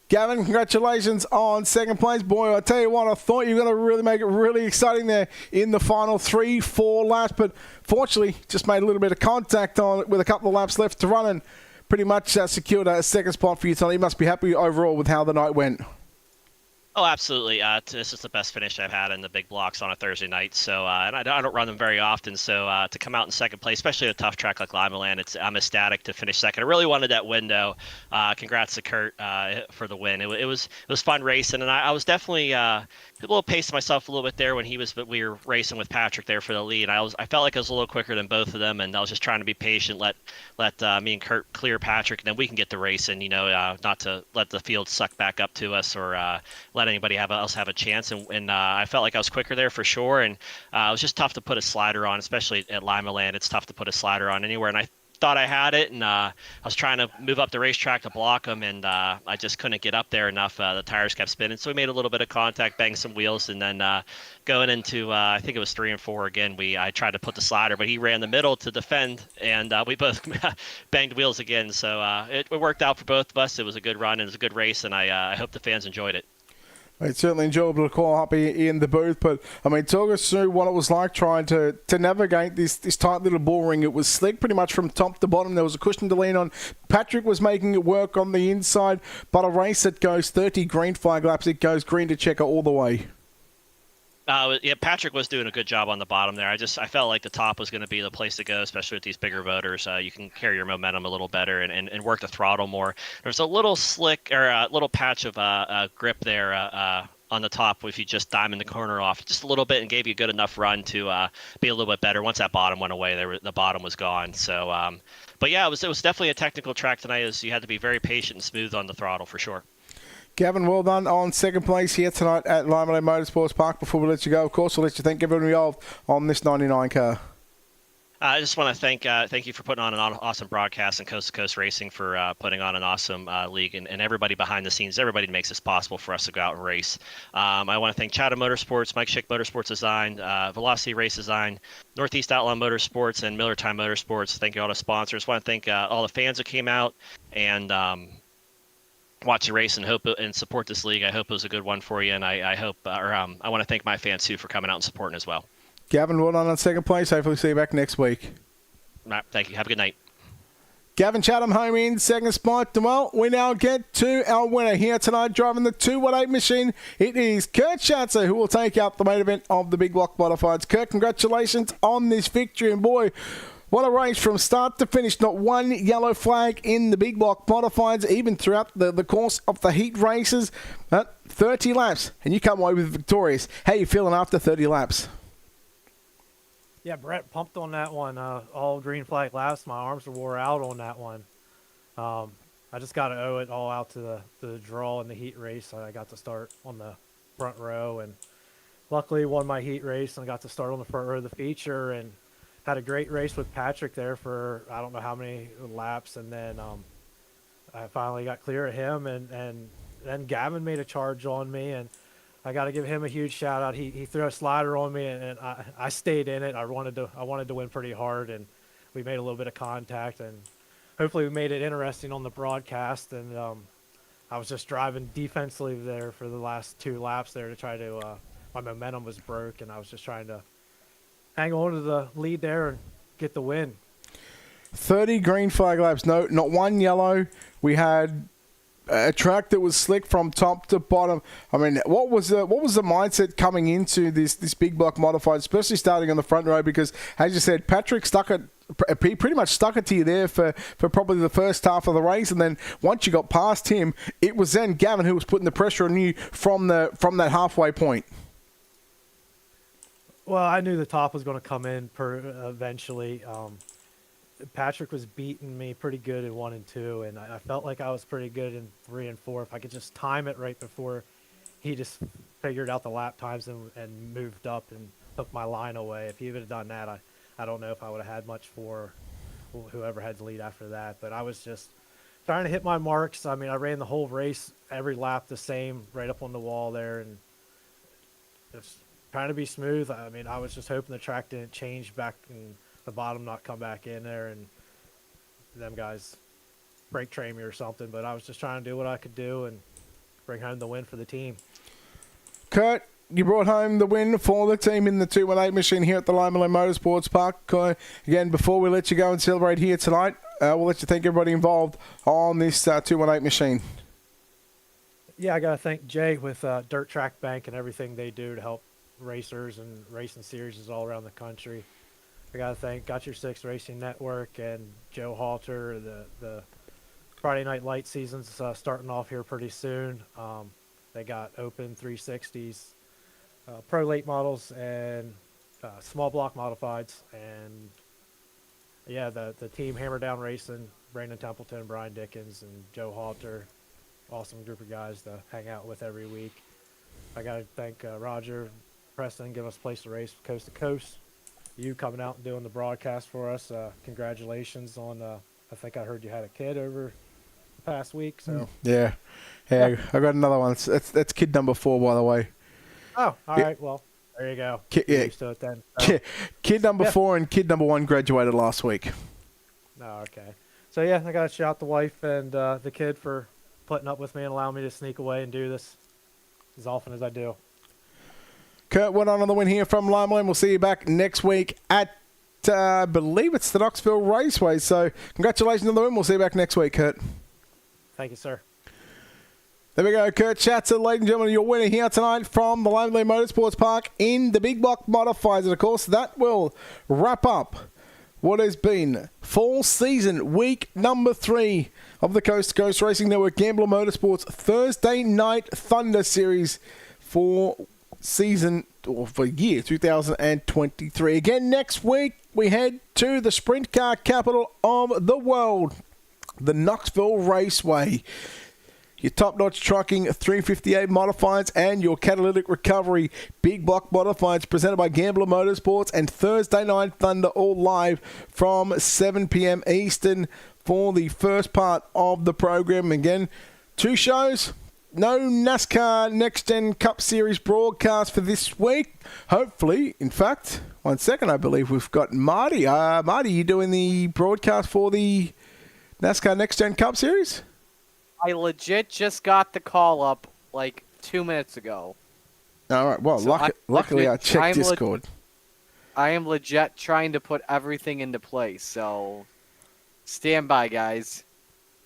Gavin, congratulations on second place. Boy, I tell you what, I thought you were going to really make it really exciting there in the final 3-4 laps, but fortunately just made a little bit of contact on it with a couple of laps left to run and pretty much secured a second spot for you tonight. You must be happy overall with how the night went. Oh, absolutely. This is the best finish I've had in the big blocks on a Thursday night. So, and I don't run them very often. So, to come out in second place, especially at a tough track like Limaland, I'm ecstatic to finish second. I really wanted that window. Congrats to Kurt for the win. It was fun racing, and I was definitely a little pacing myself a little bit there when we were racing with Patrick there for the lead. I felt like I was a little quicker than both of them, and I was just trying to be patient, let me and Kurt clear Patrick, and then we can get the racing. Not to let the field suck back up to us or let anybody else have a chance. And I felt like I was quicker there for sure. And it was just tough to put a slider on, especially at Limaland. It's tough to put a slider on anywhere. And I thought I had it, and I was trying to move up the racetrack to block them, and I just couldn't get up there enough. The tires kept spinning, so we made a little bit of contact, banged some wheels, and then going into I think it was 3 and 4 again, I tried to put the slider, but he ran the middle to defend, and we both banged wheels again. So it worked out for both of us. It was a good run, and it was a good race, and I hope the fans enjoyed it. It's certainly enjoyable to call up in the booth, but I mean, talk us through what it was like trying to navigate this tight little bull ring. It was slick pretty much from top to bottom. There was a cushion to lean on. Patrick was making it work on the inside, but a race that goes 30 green flag laps, it goes green to checker all the way. Patrick was doing a good job on the bottom there. I felt like the top was going to be the place to go, especially with these bigger motors. You can carry your momentum a little better and work the throttle more. There's a little slick or a little patch of grip there on the top if you just diamond the corner off just a little bit and gave you a good enough run to be a little bit better. Once that bottom went away, the bottom was gone. So, but yeah, it was definitely a technical track tonight. As you had to be very patient and smooth on the throttle for sure. Gavin, well done on second place here tonight at Limaland Motorsports Park. Before we let you go, of course, we'll let you thank everyone involved on this 99 car. I just want to thank you for putting on an awesome broadcast and Coast to Coast Racing for putting on an awesome league and everybody behind the scenes, everybody makes this possible for us to go out and race. I want to thank Chatham Motorsports, Mike Schick Motorsports Design, Velocity Race Design, Northeast Outlaw Motorsports, and Miller Time Motorsports. Thank you all the sponsors. I want to thank all the fans that came out and watch the race and hope and support this league. I hope it was a good one for you, and I hope, I want to thank my fans too for coming out and supporting as well. Gavin, well done on second place. Hopefully see you back next week. All right, thank you. Have a good night. Gavin Chatham home in second spot. Well, we now get to our winner here tonight, driving the 218 machine. It is Kurt Schatzer who will take out the main event of the Big Block Modifieds. Kurt, congratulations on this victory, and boy, what a race from start to finish. Not one yellow flag in the Big Block Modifieds, even throughout the course of the heat races. 30 laps, and you come away with victorious. How are you feeling after 30 laps? Yeah, Brett pumped on that one. All green flag laps. My arms wore out on that one. I just got to owe it all out to the draw in the heat race. I got to start on the front row, and luckily won my heat race, and I got to start on the front row of the feature, and had a great race with Patrick there for I don't know how many laps, and then I finally got clear of him, and then Gavin made a charge on me, and I got to give him a huge shout out. He threw a slider on me, and I stayed in it. I wanted to win pretty hard, and we made a little bit of contact, and hopefully we made it interesting on the broadcast. And I was just driving defensively there for the last 2 laps there to try to my momentum was broke, and I was just trying to hang on to the lead there and get the win. 30 green flag laps, no, not one yellow. We had a track that was slick from top to bottom. I mean, what was the mindset coming into this big block modified, especially starting on the front row? Because as you said, Patrick pretty much stuck it to you there for probably the first half of the race, and then once you got past him, it was then Gavin who was putting the pressure on you from that halfway point. Well, I knew the top was going to come in eventually. Patrick was beating me pretty good in 1 and 2, and I felt like I was pretty good in 3 and 4. If I could just time it right before he just figured out the lap times and moved up and took my line away. If he would have done that, I don't know if I would have had much for whoever had the lead after that. But I was just trying to hit my marks. I mean, I ran the whole race, every lap the same, right up on the wall there, and just trying to be smooth. I mean, I was just hoping the track didn't change back and the bottom not come back in there and them guys brake train me or something. But I was just trying to do what I could do and bring home the win for the team. Kurt, you brought home the win for the team in the 218 machine here at the Limaland Motorsports Park. Again, before we let you go and celebrate here tonight, we'll let you thank everybody involved on this 218 machine. Yeah, I got to thank Jay with Dirt Track Bank and everything they do to help racers and racing series all around the country. I got to thank Got Your Six Racing Network and Joe Halter. The Friday Night Light season's starting off here pretty soon. They got open 360s, pro late models, and small block modifieds. And yeah, the team Hammer Down Racing, Brandon Templeton, Brian Dickens, and Joe Halter. Awesome group of guys to hang out with every week. I got to thank Roger Preston, giving us a place to race coast to coast. You coming out and doing the broadcast for us. Congratulations on, I think I heard you had a kid over the past week. So Yeah, I got another one. That's kid number 4, by the way. Oh, all right. Well, there you go. Get used to it then. Kid number 4 and kid number 1 graduated last week. Oh, okay. So yeah, I got to shout the wife and the kid for putting up with me and allowing me to sneak away and do this as often as I do. Kurt, well done on the win here from Limaland. We'll see you back next week at, I believe it's the Knoxville Raceway. So congratulations on the win. We'll see you back next week, Kurt. Thank you, sir. There we go, Kurt Schatzer, ladies and gentlemen, your winner here tonight from the Limaland Motorsports Park in the Big Block Modifiers. And, of course, that will wrap up what has been fall season week number 3 of the Coast to Coast Racing Network Gambler Motorsports Thursday Night Thunder Series for season, or for year 2023. Again, next week, we head to the sprint car capital of the world, the Knoxville Raceway. Your top-notch trucking 358 modifieds and your catalytic recovery big block modifieds presented by Gambler Motorsports and Thursday Night Thunder, all live from 7 p.m. Eastern for the first part of the program. Again, 2 shows. No NASCAR Next Gen Cup Series broadcast for this week. Hopefully, in fact, 1 second, I believe we've got Marty. Marty, you doing the broadcast for the NASCAR Next Gen Cup Series? I legit just got the call up like 2 minutes ago. All right. Well, so luckily I checked Discord. I am legit trying to put everything into place, so stand by, guys.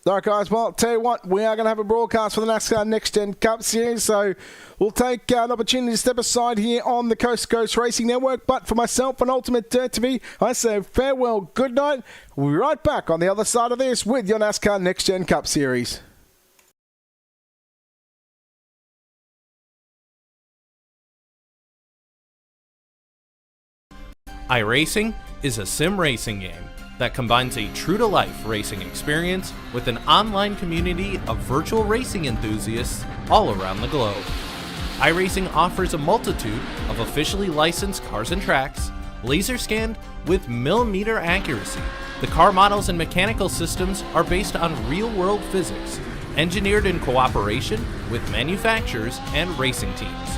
All right, guys. Well, tell you what, we are going to have a broadcast for the NASCAR Next Gen Cup Series, so we'll take an opportunity to step aside here on the Coast to Coast Racing Network. But for myself and Ultimate Dirt TV, I say farewell, good night. We'll be right back on the other side of this with your NASCAR Next Gen Cup Series. iRacing is a sim racing game that combines a true-to-life racing experience with an online community of virtual racing enthusiasts all around the globe. iRacing offers a multitude of officially licensed cars and tracks, laser scanned with millimeter accuracy. The car models and mechanical systems are based on real-world physics, engineered in cooperation with manufacturers and racing teams.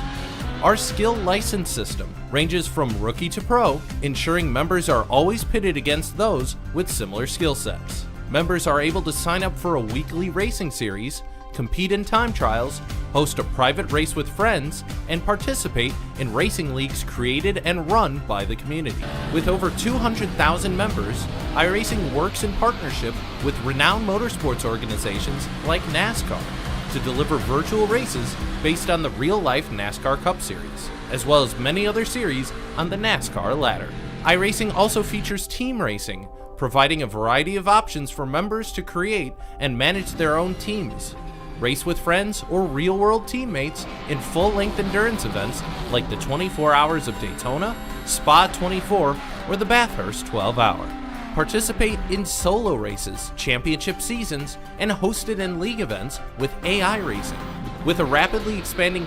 Our skill license system ranges from rookie to pro, ensuring members are always pitted against those with similar skill sets. Members are able to sign up for a weekly racing series, compete in time trials, host a private race with friends, and participate in racing leagues created and run by the community. With over 200,000 members, iRacing works in partnership with renowned motorsports organizations like NASCAR to deliver virtual races based on the real-life NASCAR Cup Series, as well as many other series on the NASCAR ladder. iRacing also features team racing, providing a variety of options for members to create and manage their own teams, race with friends or real-world teammates in full-length endurance events like the 24 Hours of Daytona, Spa 24, or the Bathurst 12-Hour. Participate in solo races, championship seasons, and hosted in league events with AI racing. With a rapidly expanding